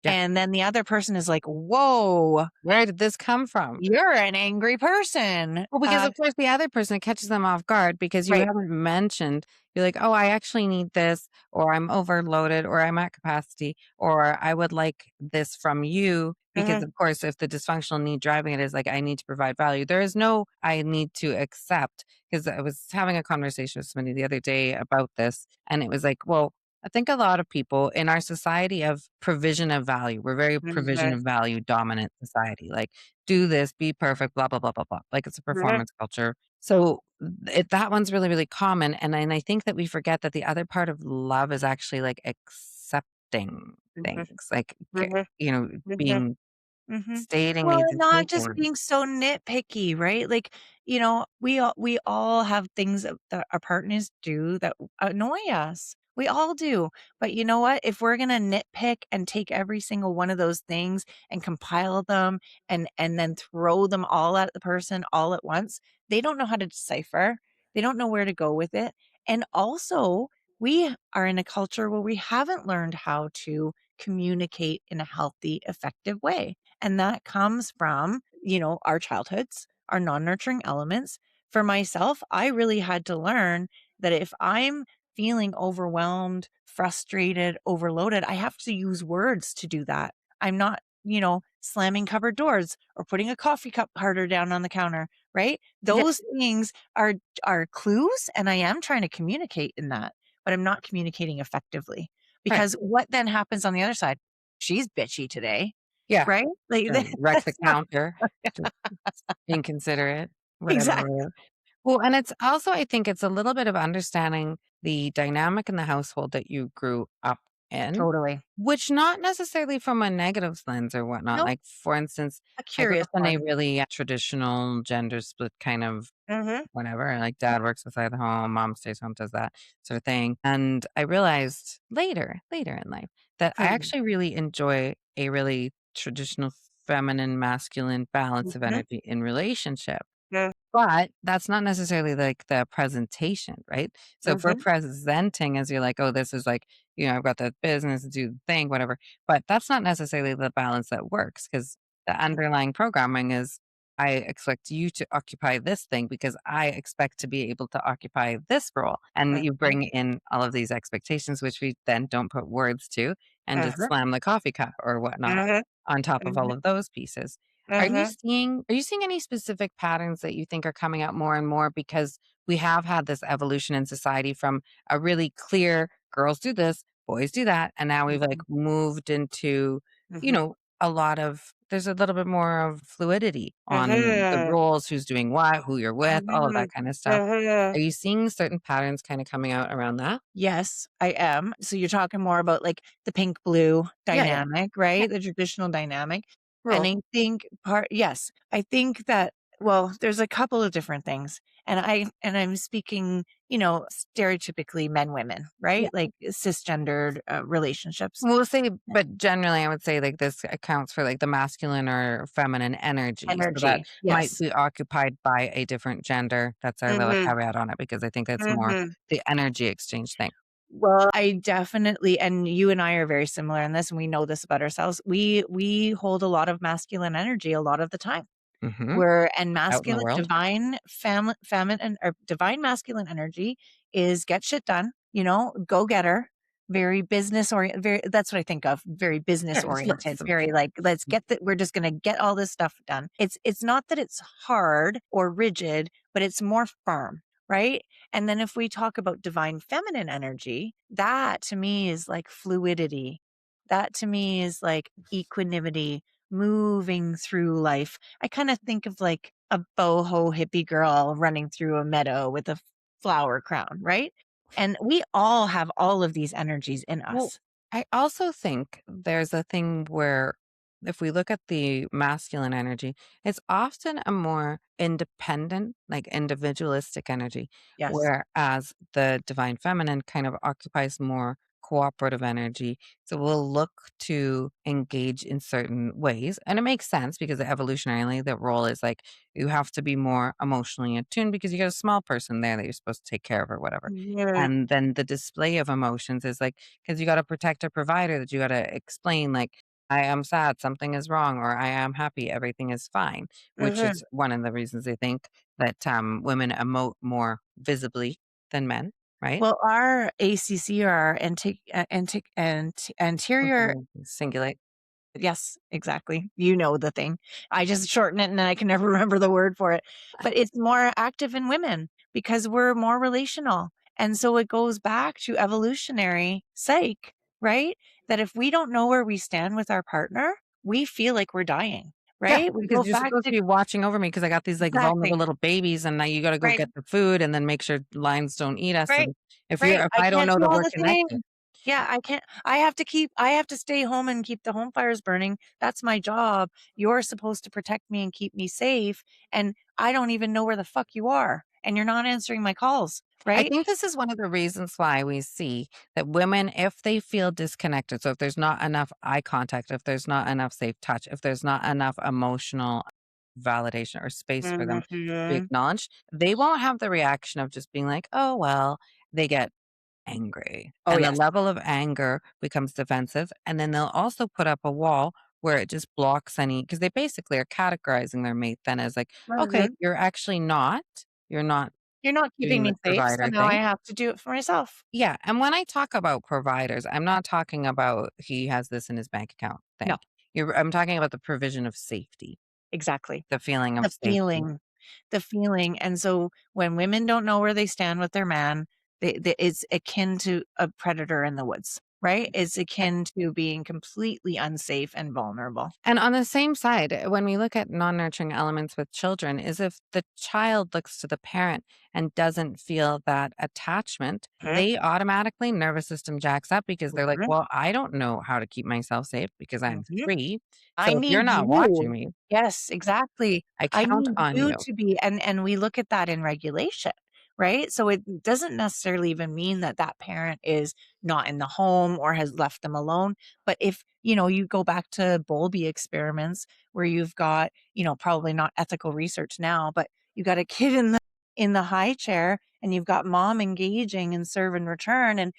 Yeah. And then the other person is like, whoa, Where did this come from? you're an angry person. Well, because of course the other person catches them off guard because you Right. haven't mentioned, you're like, oh, I actually need this, or I'm overloaded, or I'm at capacity, or I would like this from you. Because Mhm. of course, if the dysfunctional need driving it is like, I need to provide value, there is no, I need to accept. Because I was having a conversation with somebody the other day about this, and it was like, well, I think a lot of people in our society of provision of value, we're very provision Mhm. of value dominant society. Like, do this, be perfect, blah, blah, blah, blah, blah. Like it's a Mhm. performance culture. So that one's really, really common. And I think that we forget that the other part of love is actually like accepting Mhm. things, like, Mhm. Mhm. being, Mhm. stating Well, these and not just intentions. being so nitpicky, right? Like, we all have things that our partners do that annoy us. We all do. But you know what? If we're going to nitpick and take every single one of those things and compile them and then throw them all at the person all at once, they don't know how to decipher. They don't know where to go with it. And also, we are in a culture where we haven't learned how to communicate in a healthy, effective way. And that comes from, our childhoods, our non nurturing elements. For myself, I really had to learn that if I'm feeling overwhelmed, frustrated, overloaded, I have to use words to do that. I'm not, slamming cupboard doors or putting a coffee cup harder down on the counter, right? Yeah. Those things are clues and I am trying to communicate in that, but I'm not communicating effectively. Right. Because what then happens on the other side? She's bitchy today. Yeah. Right? Like, Right. Wreck the that's not counter. Just inconsiderate. Whatever. exactly. Whatever. Well, and it's also, I think it's a little bit of understanding the dynamic in the household that you grew up in, Totally. which not necessarily from a negative lens or whatnot. Nope, Like, for instance, a I grew curious up in a one. really traditional gender split kind of Mhm, whatever. Like, dad works outside the home, mom stays home, does that sort of thing. And I realized later in life that I mhm, actually really enjoy a really traditional feminine masculine balance of mhm, energy in relationship, yeah, but that's not necessarily like the presentation, right? So if we're mhm, presenting as you're like, oh, this is like, I've got the business, do the thing, whatever. But that's not necessarily the balance that works because the underlying programming is I expect you to occupy this thing because I expect to be able to occupy this role. And you Uh-huh, bring in all of these expectations, which we then don't put words to and just uh-huh, slam the coffee cup or whatnot uh-huh, on top of all uh-huh, of those pieces. uh-huh. Are you seeing any specific patterns that you think are coming up more and more because we have had this evolution in society from a really clear girls do this, boys do that, and now we've like Mhm, moved into, you mhm, know, a lot of there's a little bit more of fluidity on the uh-huh, roles, who's doing what, who you're with, all of uh-huh, that kind of stuff. uh-huh. Are you seeing certain patterns kind of coming out around that? Yes, I am. So you're talking more about like the pink blue Yeah, yeah. dynamic, Yeah. right? The traditional dynamic. And Rules. I think yes, I think that, well, there's a couple of different things. And I'm speaking, stereotypically men, women, Yeah. right? Like cisgendered relationships. We'll say, but generally, I would say like this accounts for like the masculine or feminine energy. So that Energy. might Yes. be occupied by a different gender. That's our little Mhm. caveat on it because I think that's more Mhm. the energy exchange thing. Well, I definitely, and you and I are very similar in this, and we know this about ourselves. We hold a lot of masculine energy a lot of the time. Hmm. Where and Out in the masculine world. divine feminine or divine masculine energy is get shit done, go getter, very business oriented, very that's what I think of, very business oriented, Yes. very like, let's get that, we're just gonna get all this stuff done. It's not that it's hard or rigid, but it's more firm, right? And then if we talk about divine feminine energy, that to me is like fluidity. That to me is like equanimity, moving through life. I kind of think of like a boho hippie girl running through a meadow with a flower crown, right? And we all have all of these energies in Well, us. I also think there's a thing where if we look at the masculine energy, it's often a more independent, like individualistic energy, Yes. whereas the divine feminine kind of occupies more cooperative energy. So we'll look to engage in certain ways. And it makes sense because evolutionarily, the role is like you have to be more emotionally attuned because you got a small person there that you're supposed to take care of or whatever. Yeah. And then the display of emotions is like 'cause you gotta protect a provider that you gotta explain, like, "I am sad, something is wrong," or "I am happy, everything is fine," which Mhm. is one of the reasons I think that, women emote more visibly than men, right? Well, our ACC or our anterior. Mhm. Singulate. Yes, exactly. You know the thing. I just shorten it and then I can never remember the word for it. But it's more active in women because we're more relational. And so it goes back to evolutionary psych, right? That if we don't know where we stand with our partner, we feel like we're dying, Yeah, right? We because go you're back supposed to to be watching over me because I got these, like, vulnerable exactly little babies, and now you gotta go right, get the food and then make sure lions don't eat us, right, and right. if I I don't can't know do that all we're the connected. things. Yeah, I can't. I have to stay home and keep the home fires burning. That's my job. You're supposed to protect me and keep me safe. And I don't even know where the fuck you are. And you're not answering my calls, I right? think this is one of the reasons why we see that women, if they feel disconnected, so if there's not enough eye contact, if there's not enough safe touch, if there's not enough emotional validation or space for them to be Mhm. acknowledged, they won't have the reaction of just being like, oh, well, they get angry. Oh, And the yes. level of anger becomes defensive. And then they'll also put up a wall where it just blocks any, because they basically are categorizing their mate then as like, okay, Mhm. you're not You're not keeping doing me this safe. So provider now I thing. have to do it for myself. Yeah, and when I talk about providers, I'm not talking about he has this in his bank account thing. No, I'm talking about the provision of safety, exactly. the feeling of The safety. feeling, the feeling, and so when women don't know where they stand with their man, it's akin to a predator in the woods, right? It's akin to being completely unsafe and vulnerable. And on the same side, when we look at non-nurturing elements with children, is if the child looks to the parent and doesn't feel that attachment, Mhm, they automatically nervous system jacks up because they're like, mhm, well, I don't know how to keep myself safe because I'm mhm. 3. I So if you're need not watching you. me, Yes, exactly. I I count need on you you. to be, and we look at that in regulation, right? So it doesn't necessarily even mean that that parent is not in the home or has left them alone. But if, you go back to Bowlby experiments where you've got, probably not ethical research now, but you got a kid in the high chair and you've got mom engaging in serve and return and,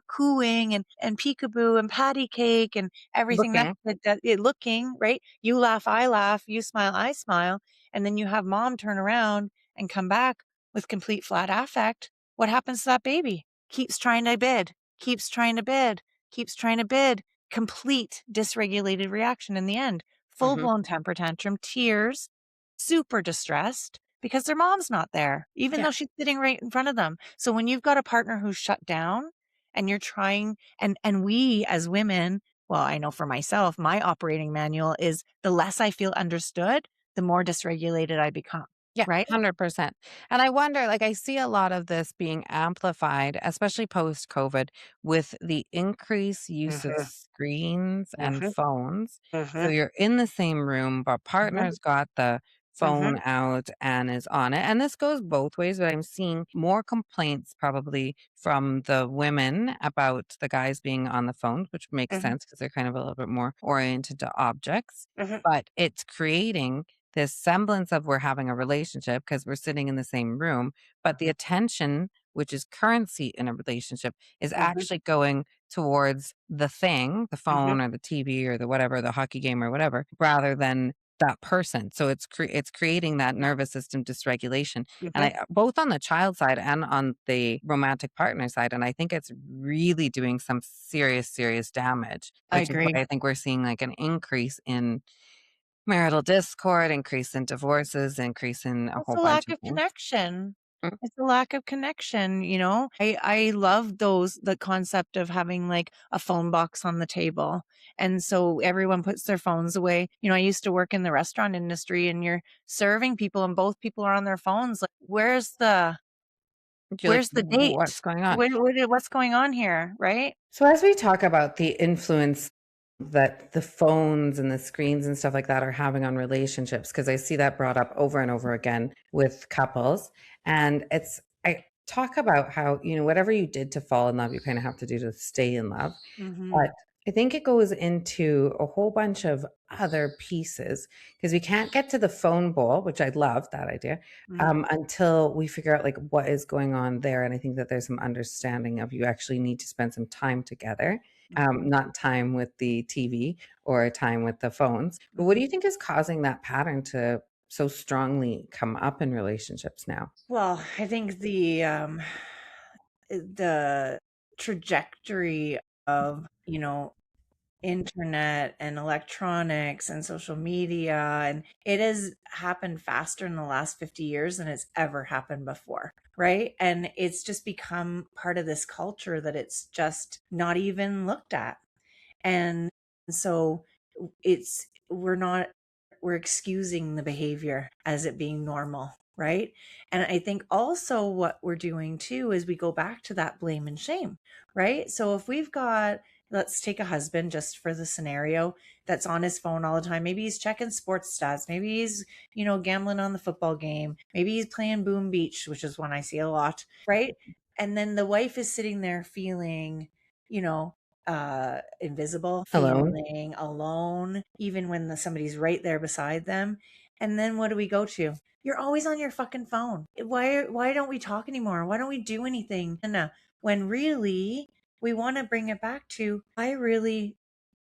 cooing and peekaboo and patty cake and everything Looking. that it looking, right? You laugh, I laugh, you smile, I smile. and then you have mom turn around and come back with complete flat affect, what happens to that baby? Keeps trying to bid, keeps trying to bid, keeps trying to bid, complete dysregulated reaction in the end, full-blown temper tantrum, tears, super distressed because their mom's not there, even though she's sitting right in front of them. So when you've got a partner who's shut down and you're trying, and we as women, well, I know for myself, my operating manual is the less I feel understood, the more dysregulated I become. Yeah, Right? 100%. And I wonder, like, I see a lot of this being amplified, especially post COVID, with the increased use of Mhm, screens and mhm, phones. So mhm, you're in the same room, but mhm, partner's got the mhm, phone out and is on it. And this goes both ways, but I'm seeing more complaints probably from the women about the guys being on the phones, which makes mhm, sense because they're kind of a little bit more oriented to objects. mhm, But it's creating this semblance of we're having a relationship because we're sitting in the same room, but the attention, which is currency in a relationship, is mhm, actually going towards the thing, the mhm, phone or the TV or the whatever, the hockey game or whatever, rather than that person. So it's creating that nervous system dysregulation, and mhm. I both on the child side and on the romantic partner side, and I think it's really doing some serious damage, I which is agree. why I think we're seeing like an increase in marital discord, increase in divorces, increase in a It's whole a bunch lack of of things. connection. Mm. It's a lack of connection, you know? I love the concept of having, like, a phone box on the table, and so everyone puts their phones away. You know, I used to work in the restaurant industry, and you're serving people, and both people are on their phones, like, You're like, where's the "What's date? going on?" What's going on here, right? So as we talk about the influence that the phones and the screens and stuff like that are having on relationships, because I see that brought up over and over again with couples, and I talk about how, whatever you did to fall in love, you kind of have to do to stay in love. But Mhm. I think it goes into a whole bunch of other pieces because we can't get to the phone bowl, which I love that idea, Mhm. until we figure out like what is going on there. And I think that there's some understanding of you actually need to spend some time together, Mhm. not time with the TV or time with the phones. But what Mhm. do you think is causing that pattern to so strongly come up in relationships now? Well, I think the trajectory of, internet and electronics and social media, and it has happened faster in the last 50 years than it's ever happened before, right? And it's just become part of this culture that it's just not even looked at. And so it's we're excusing the behavior as it being normal, right? And I think also what we're doing too is we go back to that blame and shame, right? So if we've got, let's take a husband just for the scenario, that's on his phone all the time. Maybe he's checking sports stats. Maybe he's, gambling on the football game. Maybe he's playing Boom Beach, which is one I see a lot, right? And then the wife is sitting there feeling, you know, invisible, Alone? feeling alone, even when somebody's right there beside them. And then what do we go to? You're always on your fucking phone. Why don't we talk anymore? Why don't we do anything? And when really we want to bring it back to, I really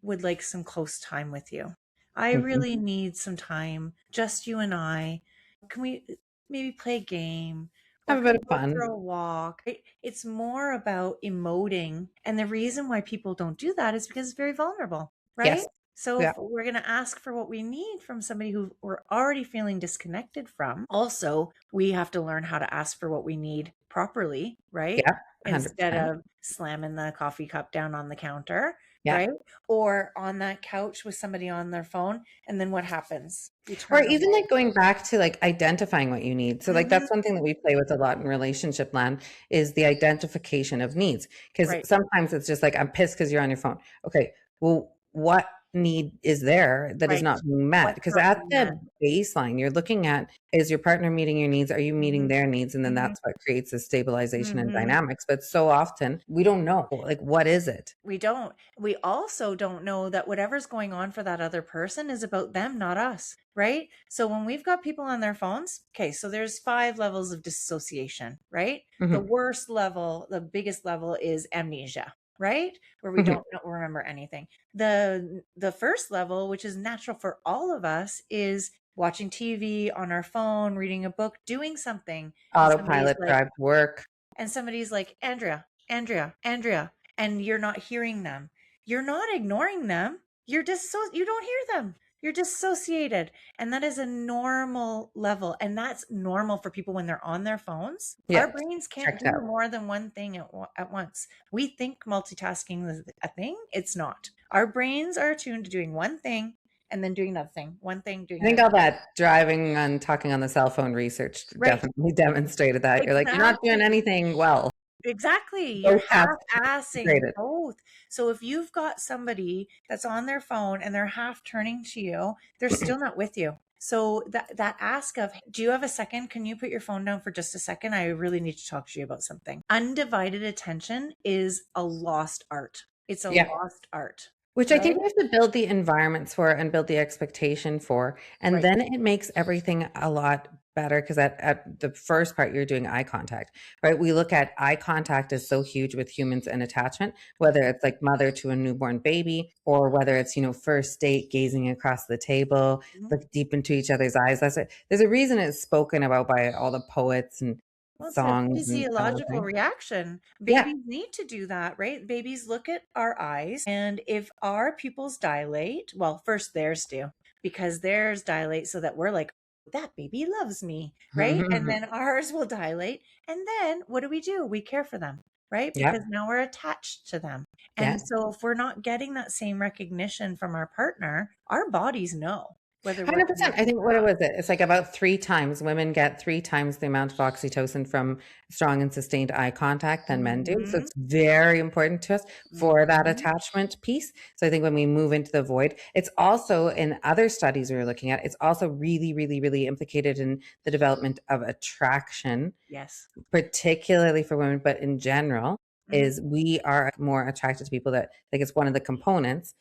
would like some close time with you. I Mhm. really need some time, just you and I. Can we maybe play a game, or Have a can bit we of go for fun. a walk? It's more about emoting. And the reason why people don't do that is because it's very vulnerable, right? Yes. So Yeah. if we're going to ask for what we need from somebody who we're already feeling disconnected from, also, we have to learn how to ask for what we need properly, right? Yeah. Instead 100%. of slamming the coffee cup down on the counter, Yeah. right? Or on that couch with somebody on their phone. And then what happens? You Or turn even away. like going back to like identifying what you need. So like Mhm. that's one thing that we play with a lot in relationship land is the identification of needs. Because Right, sometimes it's just like I'm pissed because you're on your phone. Okay, well, what need is there that is right. not being met? What's Because not at being met? the baseline, you're looking at is your partner meeting your needs? Are you meeting Mhm, their needs? And then mhm, that's what creates the stabilization and mhm. dynamics. But so often we don't know like what is it? We don't. We also don't know that whatever's going on for that other person is about them, not us, right? So when we've got people on their phones, okay, so there's 5 levels of dissociation, right? The Mhm, worst level, the biggest level is amnesia, right? Where we mhm. don't remember anything. The first level, which is natural for all of us, is watching TV, on our phone, reading a book, doing something. And somebody's Autopilot like, drive to work. Andrea, Andrea, Andrea, and you're not hearing them. You're not ignoring them. You don't hear them. You're dissociated. And that is a normal level. And that's normal for people when they're on their phones. Yeah, Our brains can't checked do out. more than one thing at once. We think multitasking is a thing. It's not. Our brains are attuned to doing one thing and then doing another thing, one thing, doing I think another. all that driving and talking on the cell phone research Right. definitely demonstrated that. You're like, you're not doing Exactly. anything well. Exactly. You're Both have to be half-assing integrated. both. So if you've got somebody that's on their phone and they're half turning to you, they're still not with you. So that ask of, do you have a second? Can you put your phone down for just a second? I really need to talk to you about something. Undivided attention is a lost art. It's a Yeah. lost art. Which I Right? think we have to build the environments for and build the expectation for. And Right. then it makes everything a lot better because at the first part, you're doing eye contact, right? We look at eye contact is so huge with humans and attachment, whether it's like mother to a newborn baby or whether it's, first date, gazing across the table, Mhm. look deep into each other's eyes. There's a reason it's spoken about by all the poets and Well, it's a songs and all that physiological thing. reaction. Yeah. Babies need to do that, right? Babies look at our eyes, and if our pupils dilate, well, first theirs do, because theirs dilate so that we're like, that baby loves me, right? And then ours will dilate. And then what do? We care for them, right? Yeah. Because now we're attached to them. Yeah. And so if we're not getting that same recognition from our partner, our bodies know whether we're 100%. I connected think or what not. was it? It's like about 3 times women get 3 times the amount of oxytocin from strong and sustained eye contact than men do. So Mhm, it's very important to us for that mhm. attachment piece. So I think when we move into the void, it's also in other studies we were looking at, it's also really, really, really implicated in the development of attraction, Yes. particularly for women, but in general, Mhm. is we are more attracted to people that like it's one of the components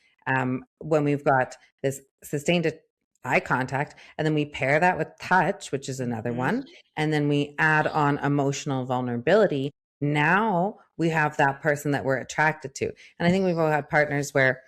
when we've got this sustained eye contact and then we pair that with touch, which is another Mhm. one, and then we add on emotional vulnerability. Now we have that person that we're attracted to. And I think we've all had partners where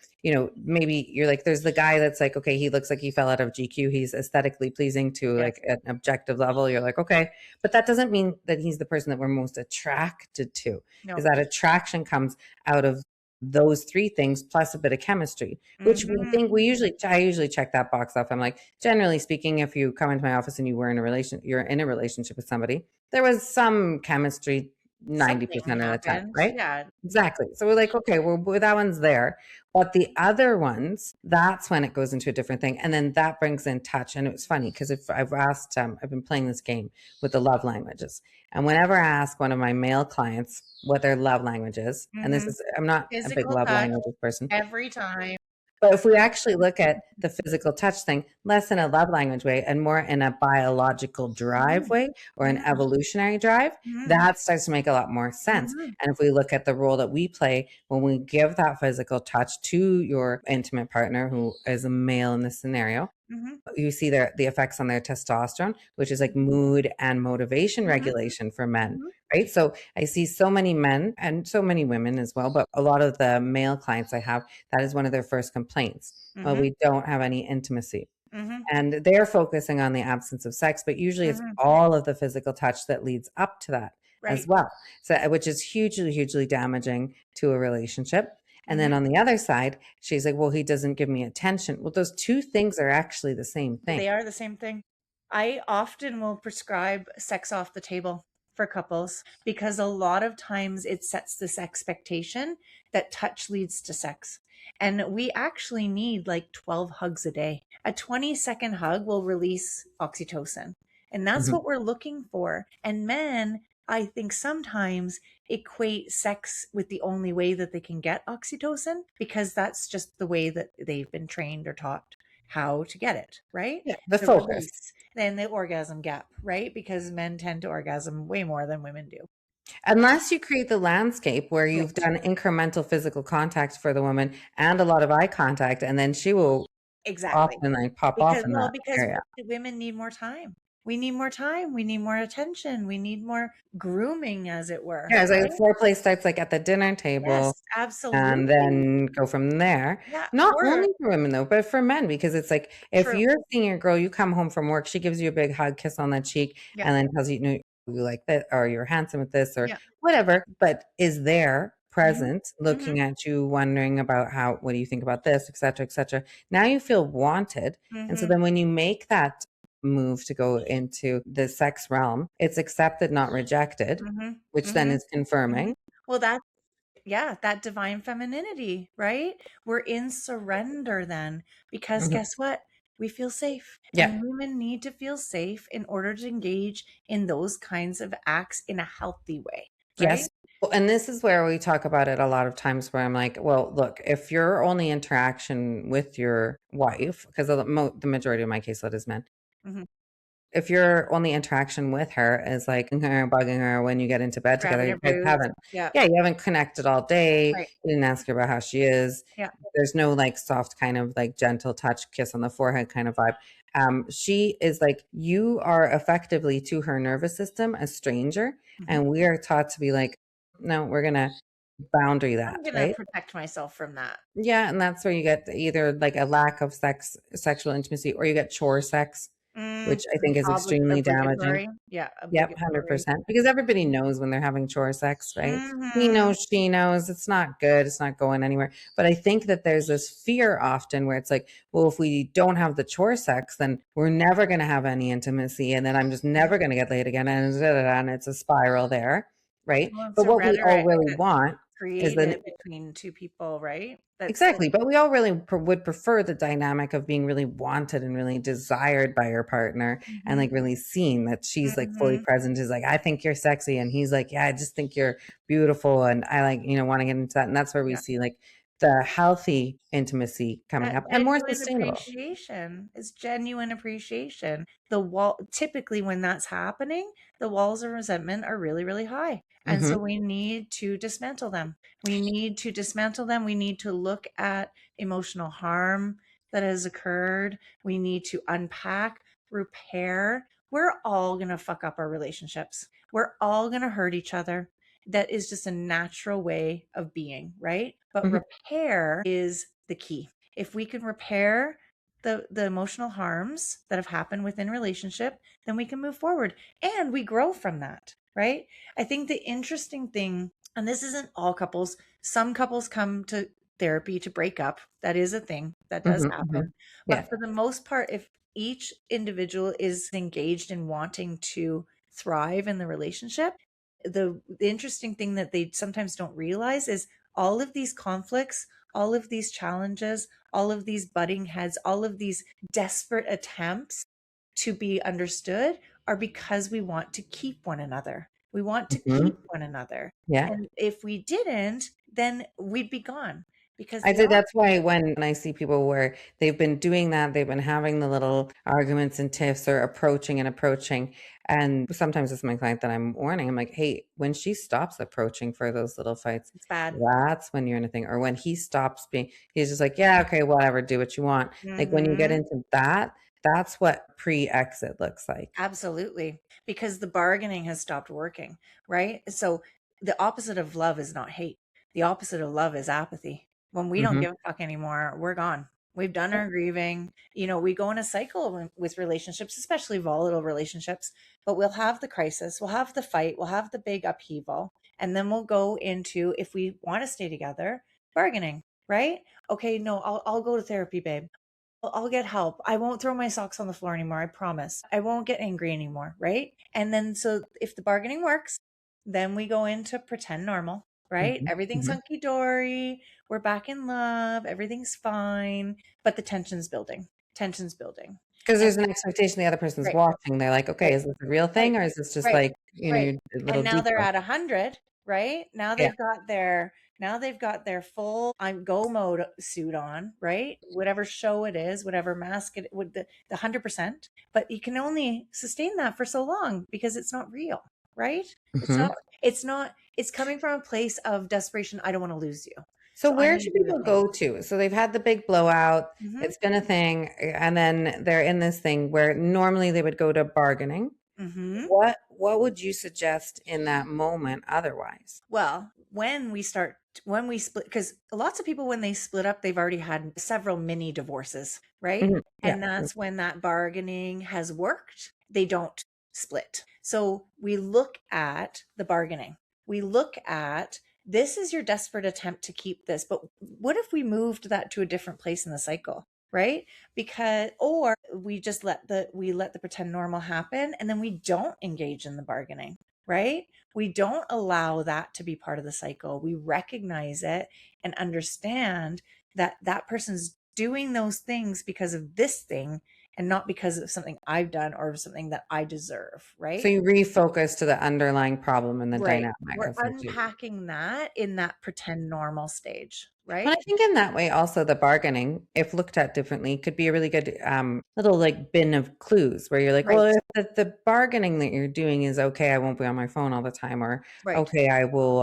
maybe you're like, there's the guy that's like, okay, he looks like he fell out of GQ, he's aesthetically pleasing to Yes. like an objective level, you're like, okay, but that doesn't mean that he's the person that we're most attracted to, No. because that attraction comes out of those 3 things plus a bit of chemistry, which Mhm. I usually check that box off. I'm like, generally speaking, if you come into my office and you're in a relationship with somebody, there was some chemistry Something 90% of the time, happened. right? Yeah. Exactly. So we're like, okay, well, that one's there. But the other ones, that's when it goes into a different thing. And then that brings in touch. And it was funny because if I've asked, I've been playing this game with the love languages. And whenever I ask one of my male clients what their love language is, and Mhm. I'm not a big Physical love touch languages person, every time. but if we actually look at the physical touch thing, less in a love language way and more in a biological drive Mhm. way or an Mhm. evolutionary drive, Mhm. that starts to make a lot more sense. Mhm. And if we look at the role that we play when we give that physical touch to your intimate partner who is a male in this scenario, Mhm. you see the effects on their testosterone, which is like mood and motivation Mhm. regulation for men, Mhm. right? So I see so many men and so many women as well, but a lot of the male clients I have, that is one of their first complaints. Well, Mhm. we don't have any intimacy. Mhm. And they're focusing on the absence of sex, but usually it's Mhm. all of the physical touch that leads up to that as Right. well. So, which is hugely, hugely damaging to a relationship. And then Mhm. on the other side, she's like, well, he doesn't give me attention. Well, those 2 things are actually the same thing. They are the same thing. I often will prescribe sex off the table for couples because a lot of times it sets this expectation that touch leads to sex. And we actually need like 12 hugs a day. A 20-second hug will release oxytocin. And that's Mhm. what we're looking for. And men, I think sometimes equate sex with the only way that they can get oxytocin because that's just the way that they've been trained or taught how to get it, right? Yeah, the The focus. release. Then the orgasm gap, right? Because men tend to orgasm way more than women do. Unless you create the landscape where you've Right. done incremental physical contact for the woman and a lot of eye contact, and then she will Exactly. often like pop off in that Because area. women need more time. We need more time. We need more attention. We need more grooming, as it were. Yeah, it's like Right? foreplay starts like at the dinner table. Yes, And absolutely. then go from there. Yeah. Not Or only for women though, but for men, because it's like if true. you're seeing your girl, you come home from work, she gives you a big hug, kiss on the cheek, Yeah. and then tells you, you like that, or you're handsome at this, or Yeah. whatever, but is there present, Mm-hmm. looking at you, wondering about what do you think about this, et cetera, et cetera. Now you feel wanted. And so Mm-hmm. then when you make that move to go into the sex realm, it's accepted, not rejected, Mm-hmm. which then Mm-hmm. is confirming. Well, that divine femininity, right? We're in surrender then, because Mhm. guess what? We feel safe. Yeah. And women need to feel safe in order to engage in those kinds of acts in a healthy way, right? Yes. Well, and this is where we talk about it a lot of times where I'm like, well, look, if your only interaction with your wife, because the majority of my caseload is men, Mm-hmm. if your only interaction with her is like her, bugging her when you get into bed together, Grabbing you your guys boobs. haven't, Yeah. yeah, you haven't connected all day. Right. You didn't ask her about how she is. Yeah. There's no like soft kind of like gentle touch, kiss on the forehead kind of vibe. She is like, you are effectively to her nervous system a stranger. Mm-hmm. And we are taught to be like, no, we're going to boundary that, I'm going right? to protect myself from that. Yeah. And that's where you get either like a lack of sexual intimacy, or you get chore sex, which I think is extremely damaging. Obligatory. Yeah. Yep, Obligatory. 100%. Because everybody knows when they're having chore sex, right? He Mm-hmm. knows, she knows, it's not good, it's not going anywhere. But I think that there's this fear often where it's like, well, if we don't have the chore sex, then we're never going to have any intimacy, and then I'm just never going to get laid again, and it's a spiral there, right? Well, it's But a what we all rhetoric really that's want is created the between two people, right? exactly, but we all really would prefer the dynamic of being really wanted and really desired by your partner, and like really seen that she's like fully Mm-hmm. present, is like, I think you're sexy, and he's like, yeah, I just think you're beautiful, and I like, want to get into that. And that's where we Yeah. see like the healthy intimacy coming That up and more genuine sustainable. appreciation is genuine appreciation. The wall, typically when that's happening, the walls of resentment are really, really high. And so Hmm. we need to dismantle them. We need to dismantle them. We need to look at emotional harm that has occurred. We need to unpack, repair. We're all going to fuck up our relationships. We're all going to hurt each other. That is just a natural way of being, right? But Hmm. repair is the key. If we can repair the emotional harms that have happened within relationship, then we can move forward and we grow from that, right? I think the interesting thing, and this isn't all couples, some couples come to therapy to break up. That is a thing that does Hmm. Hmm. happen. Yeah. But for the most part, if each individual is engaged in wanting to thrive in the relationship, the interesting thing that they sometimes don't realize is all of these conflicts, all of these challenges, all of these butting heads, all of these desperate attempts to be understood are because we want to keep one another. We want to Hmm. keep one another. Yeah. And if we didn't, then we'd be gone because I say that's why when I see people where they've been doing that, they've been having the little arguments and tiffs, or approaching and approaching. And sometimes it's my client that I'm warning. I'm like, hey, when she stops approaching for those little fights, it's bad. that's when you're in a thing. Or when he stops being, he's just like, yeah, okay, whatever, do what you want. Like when you get Mhm. into that, that's what pre-exit looks like. Absolutely. Because the bargaining has stopped working, right? So the opposite of love is not hate. The opposite of love is apathy. When we don't Hmm. give a fuck anymore, we're gone. We've done our grieving. We go in a cycle with relationships, especially volatile relationships, but we'll have the crisis, we'll have the fight, we'll have the big upheaval, and then we'll go into, if we want to stay together, bargaining, right? Okay, no, I'll go to therapy, babe. I'll get help. I won't throw my socks on the floor anymore. I promise. I won't get angry anymore. Right. And then, so if the bargaining works, then we go into pretend normal, right? Hmm. Everything's Hmm. hunky dory. We're back in love. Everything's fine. But the tension's building. Tension's building. Because And there's an expectation the other person's right, watching. They're like, okay, right, is this a real right, thing, or is this just right, like, right. a little And now they're decoy? at 100, right? Yeah. Now they've got their full I'm go mode suit on, right? Whatever show it is, whatever mask it would, the 100%. But you can only sustain that for so long because it's not real, right? It's Hmm. not, it's not, it's coming from a place of desperation. I don't want to lose you. So So I'm where going to should do the people same. go to? So they've had the big blowout. Mhm. It's been a thing, and then they're in this thing where normally they would go to bargaining. Mhm. What would you suggest in that moment otherwise? Well, when we split, because lots of people, when they split up, they've already had several mini divorces, right? Mhm. Yeah. And that's when that bargaining has worked. They don't split. So we look at the bargaining. We look at, this is your desperate attempt to keep this, but what if we moved that to a different place in the cycle? Right? Because, or we just let the pretend normal happen, and then we don't engage in the bargaining, right? We don't allow that to be part of the cycle. We recognize it and understand that that person's doing those things because of this thing and not because of something I've done or something that I deserve, So right? you refocus to the underlying problem and the Right. dynamic, We're essentially. unpacking that in that pretend normal stage, But right? I think in that way, also the bargaining, if looked at differently, could be a really good little like bin of clues where you're like, well, Right. if the bargaining that you're doing is okay, I won't be on my phone all the time, or Right. okay, I will,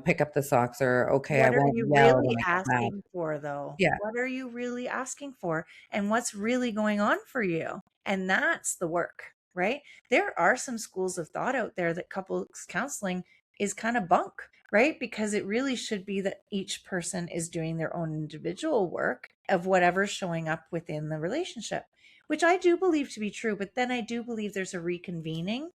pick up the socks, or okay, I What are won't you yell when really I get mad. asking for, though? Yeah. What are you really asking for? And what's really going on for you? And that's the work, right? There are some schools of thought out there that couples counseling is kind of bunk, right? Because it really should be that each person is doing their own individual work of whatever's showing up within the relationship, which I do believe to be true. But then I do believe there's a reconvening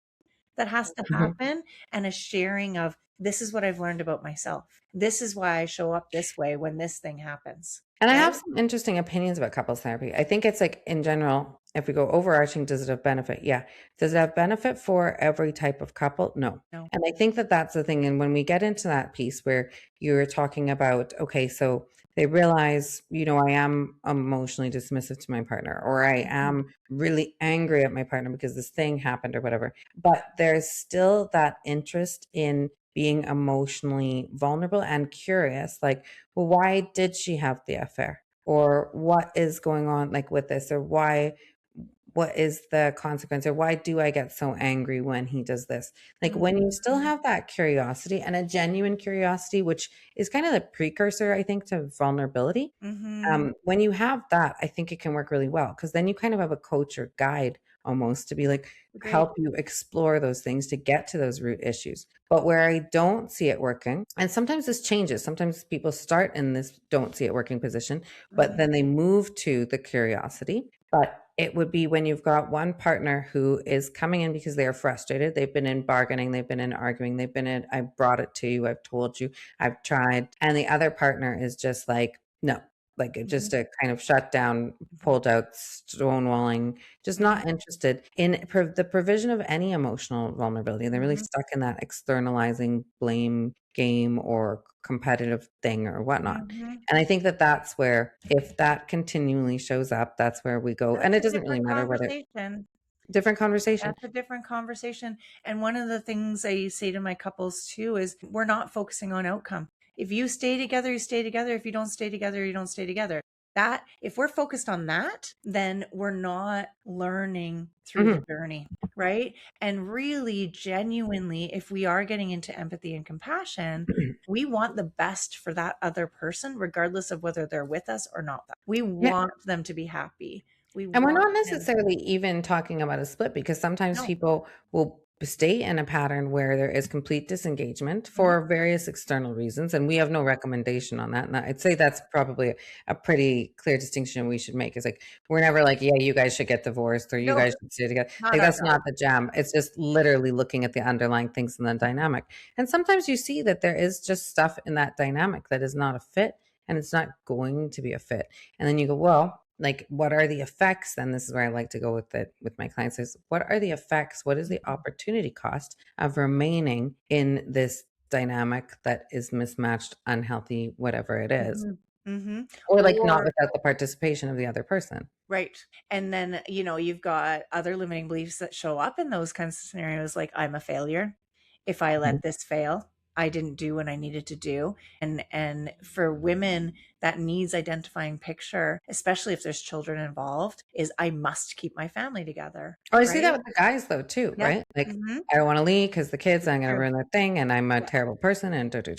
that has to Mhm. happen, and a sharing of, this is what I've learned about myself. This is why I show up this way when this thing happens. And I have Right? some interesting opinions about couples therapy. I think it's like in general, if we go overarching, does it have benefit? Yeah. Does it have benefit for every type of couple? No. No. And I think that that's the thing. And when we get into that piece where you're talking about, okay, so they realize, I am emotionally dismissive to my partner, or I Mhm. am really angry at my partner because this thing happened or whatever. But there's still that interest in being emotionally vulnerable and curious. Like, well, why did she have the affair? Or what is going on like with this? Or what is the consequence? Or why do I get so angry when he does this? Like when you still Mhm. have that curiosity and a genuine curiosity, which is kind of the precursor, I think, to vulnerability. Mhm. When you have that, I think it can work really well because then you kind of have a coach or guide almost to be like, Agreed. help you explore those things to get to those root issues. But where I don't see it working, and sometimes this changes, sometimes people start in this don't see it working position, but Mhm. then they move to the curiosity. But it would be when you've got one partner who is coming in because they are frustrated. They've been in bargaining, they've been in arguing, they've been in, I brought it to you, I've told you, I've tried. And the other partner is just like, no, like just Mhm. a kind of shut down, Mhm. pulled out, stonewalling, just Mhm. not interested in the provision of any emotional vulnerability. And they're really Mhm. stuck in that externalizing blame game or competitive thing or whatnot. Mhm. And I think that that's where, if that continually shows up, that's where we go. And That's it a doesn't really different matter whether conversation. different conversation. That's a different conversation. And one of the things I say to my couples too is, we're not focusing on outcome. If you stay together, you stay together. If you don't stay together, you don't stay together. That, if we're focused on that, then we're not learning through the Mhm. journey, right? And really, genuinely, if we are getting into empathy and compassion, we want the best for that other person, regardless of whether they're with us or not. We Yeah. want them to be happy. We And we're want not them. necessarily even talking about a split because sometimes No. people will stay in a pattern where there is complete disengagement Mhm. for various external reasons. And we have no recommendation on that. And I'd say that's probably a pretty clear distinction we should make is like, we're never like, yeah, you guys should get divorced or you No, guys should stay together. not Like, our that's job. not the jam. It's just literally looking at the underlying things in the dynamic. And sometimes you see that there is just stuff in that dynamic that is not a fit and it's not going to be a fit. And then you go, well, like, what are the effects? Then this is where I like to go with it with my clients is what are the effects? What is the opportunity cost of remaining in this dynamic that is mismatched, unhealthy, whatever it is, Mhm, mhm. or like not Or without the participation of the other person. right. And then, you've got other limiting beliefs that show up in those kinds of scenarios, like, I'm a failure if I Mhm. let this fail. I didn't do when I needed to do. And for women, that needs identifying picture, especially if there's children involved, is I must keep my family together. Oh, I see that Right? with the guys though too, Yeah. right? Like, Mm-hmm. I don't want to leave because the kids, I'm going to True. ruin their thing, and I'm a Yeah. terrible person, and do, and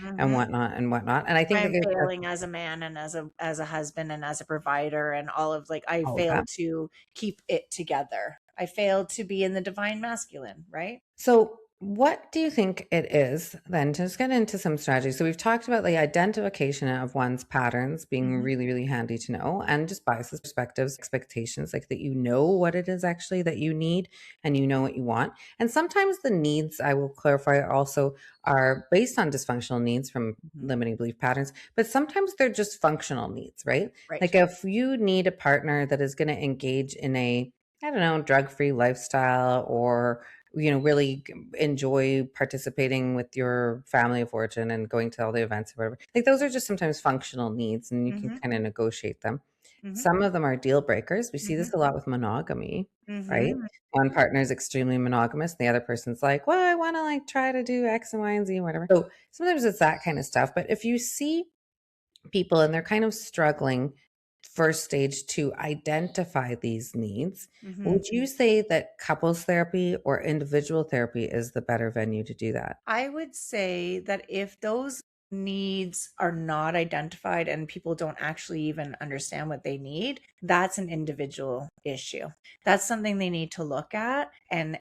Mm-hmm. whatnot and whatnot. And I think I'm that failing as a man and as a husband and as a provider and all of like I all of that. failed to keep it together. I failed to be in the divine masculine, right? So, what do you think it is then? To just get into some strategies. So, we've talked about the identification of one's patterns being Mm-hmm. really, really handy to know, and just biases, perspectives, expectations, like that you know what it is actually that you need and you know what you want. And sometimes the needs, I will clarify, also are based on dysfunctional needs from Mm-hmm. limiting belief patterns, but sometimes they're just functional needs, right? Right. Like if you need a partner that is going to engage in a, I don't know, drug-free lifestyle, or really enjoy participating with your family of origin and going to all the events or whatever. Like those are just sometimes functional needs, and you can Mm-hmm. kind of negotiate them. Mm-hmm. Some of them are deal breakers. We see Mm-hmm. this a lot with monogamy, right? Mm-hmm. One partner is extremely monogamous, the other person's like, well, I want to like try to do X and Y and Z, whatever. So sometimes it's that kind of stuff. But if you see people and they're kind of struggling first stage to identify these needs, Mm-hmm. would you say that couples therapy or individual therapy is the better venue to do that? I would say that if those needs are not identified and people don't actually even understand what they need, that's an individual issue. That's something they need to look at and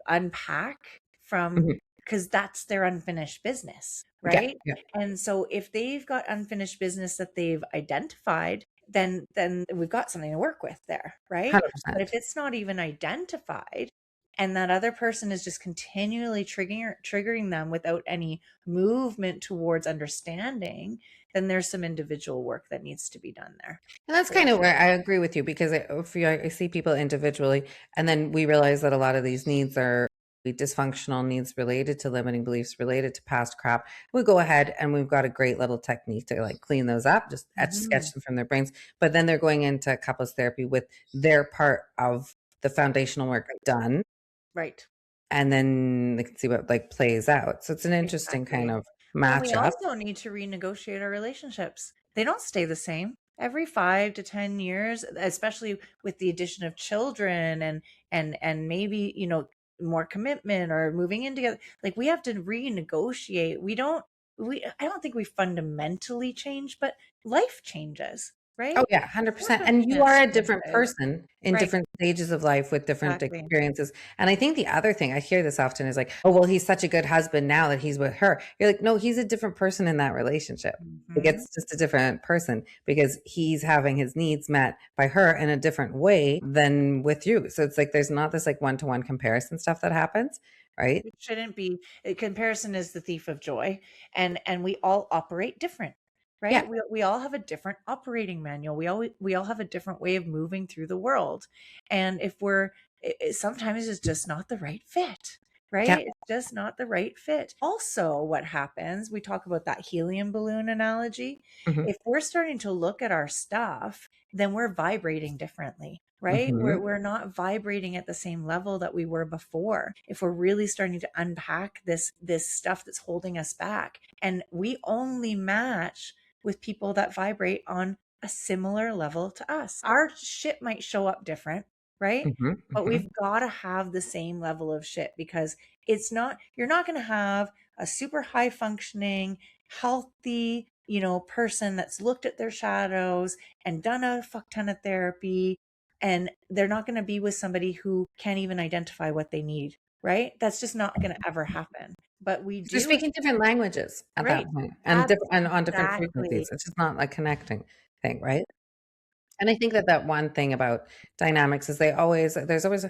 unpack from, Mhm. because that's their unfinished business, Yeah, right? yeah, And so if they've got unfinished business that they've identified, then we've got something to work with there, right? But if 100%. it's not even identified, and that other person is just continually triggering them without any movement towards understanding, then there's some individual work that needs to be done there. And that's kind of where I agree with you, because I see people individually, and then we realize that a lot of these needs are dysfunctional needs related to limiting beliefs, related to past crap. We go ahead and we've got a great little technique to like clean those up, just sketch them from their brains. But then they're going into couples therapy with their part of the foundational work done, Right. and then they can see what like plays out. So it's an interesting kind Exactly. of And we matchup. also need to renegotiate our relationships. They don't stay the same. Every 5 to 10 years, especially with the addition of children and maybe, more commitment or moving in together, like we have to renegotiate. I don't think we fundamentally change, but life changes, Oh right? yeah, 100%. And you are Circumstance a different changes. person in Right. different stages of life with different Exactly. experiences. And I think the other thing I hear this often is like, oh, well, he's such a good husband now that he's with her. You're like, no, he's a different person in that relationship. Like Mhm. it's just a different person because he's having his needs met by her in a different way than with you. So it's like there's not this like one-to-one comparison stuff that happens, right? It shouldn't be. Comparison is the thief of joy, and we all operate different, Yeah. right? We all have a different operating manual. We all have a different way of moving through the world, and if we're sometimes it's just not the right fit. Yeah. Right? It's just not the right fit. Also, what happens, we talk about that helium balloon analogy. Hmm. If we're starting to look at our stuff, then we're vibrating differently, right? Hmm. We're not vibrating at the same level that we were before. If we're really starting to unpack this stuff that's holding us back, and we only match with people that vibrate on a similar level to us. Our shit might show up different, right? Hmm. But Hmm. we've got to have the same level of shit, because you're not going to have a super high functioning, healthy, person that's looked at their shadows and done a fuck ton of therapy, and they're not going to be with somebody who can't even identify what they need, right? That's just not going to ever happen. But we You're do, speaking different languages at that right? point, and different and on different Exactly. frequencies. It's just not a connecting thing, right? And I think that one thing about dynamics is there's always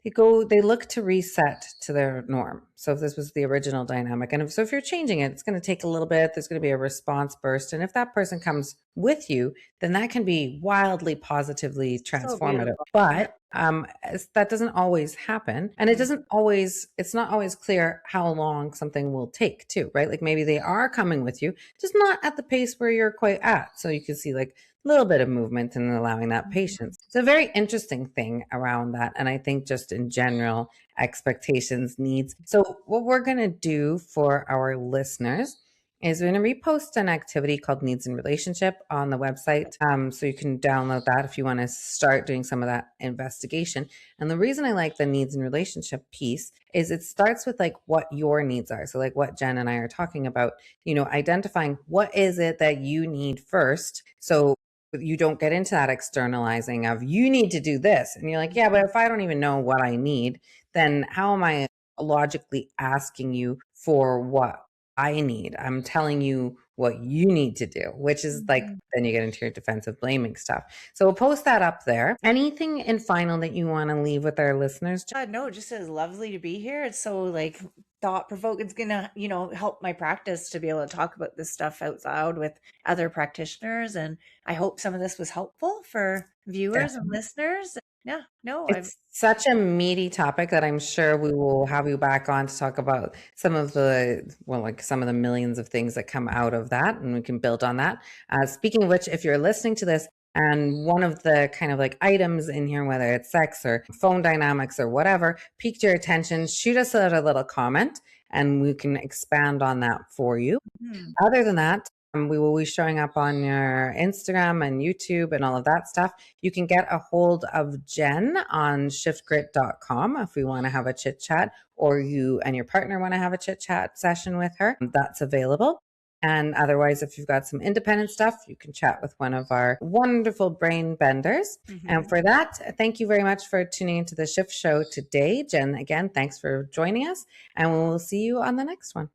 they look to reset to their norm. So if this was the original dynamic, and if you're changing it, it's going to take a little bit. There's going to be a response burst, and if that person comes with you, then that can be wildly positively So transformative. beautiful. But That doesn't always happen. And it's not always clear how long something will take too, right? Like maybe they are coming with you, just not at the pace where you're quite at. So you can see like a little bit of movement and allowing that patience. It's a very interesting thing around that. And I think just in general, expectations, needs. So what we're going to do for our listeners is we're going to repost an activity called Needs in Relationship on the website. So you can download that if you want to start doing some of that investigation. And the reason I like the Needs in Relationship piece is it starts with like what your needs are. So like what Jen and I are talking about, identifying what is it that you need first. So you don't get into that externalizing of you need to do this. And you're like, yeah, but if I don't even know what I need, then how am I logically asking you for what I need? I'm telling you what you need to do, which is like, then you get into your defensive blaming stuff. So we'll post that up there. Anything in final that you want to leave with our listeners? No, just as lovely to be here. It's so like thought provoking. It's gonna, help my practice to be able to talk about this stuff out loud with other practitioners. And I hope some of this was helpful for viewers and listeners. Yeah, no, it's such a meaty topic that I'm sure we will have you back on to talk about some of the millions of things that come out of that, and we can build on that. Speaking of which, if you're listening to this and one of the kind of like items in here, whether it's sex or phone dynamics or whatever, piqued your attention, shoot us a little comment and we can expand on that for you. Other than that, we will be showing up on your Instagram and YouTube and all of that stuff. You can get a hold of Jen on shiftgrit.com if we want to have a chit chat, or you and your partner want to have a chit chat session with her. That's available. And otherwise, if you've got some independent stuff, you can chat with one of our wonderful brain benders. And for that, thank you very much for tuning into the Shift Show today. Jen, again, thanks for joining us. And we'll see you on the next one.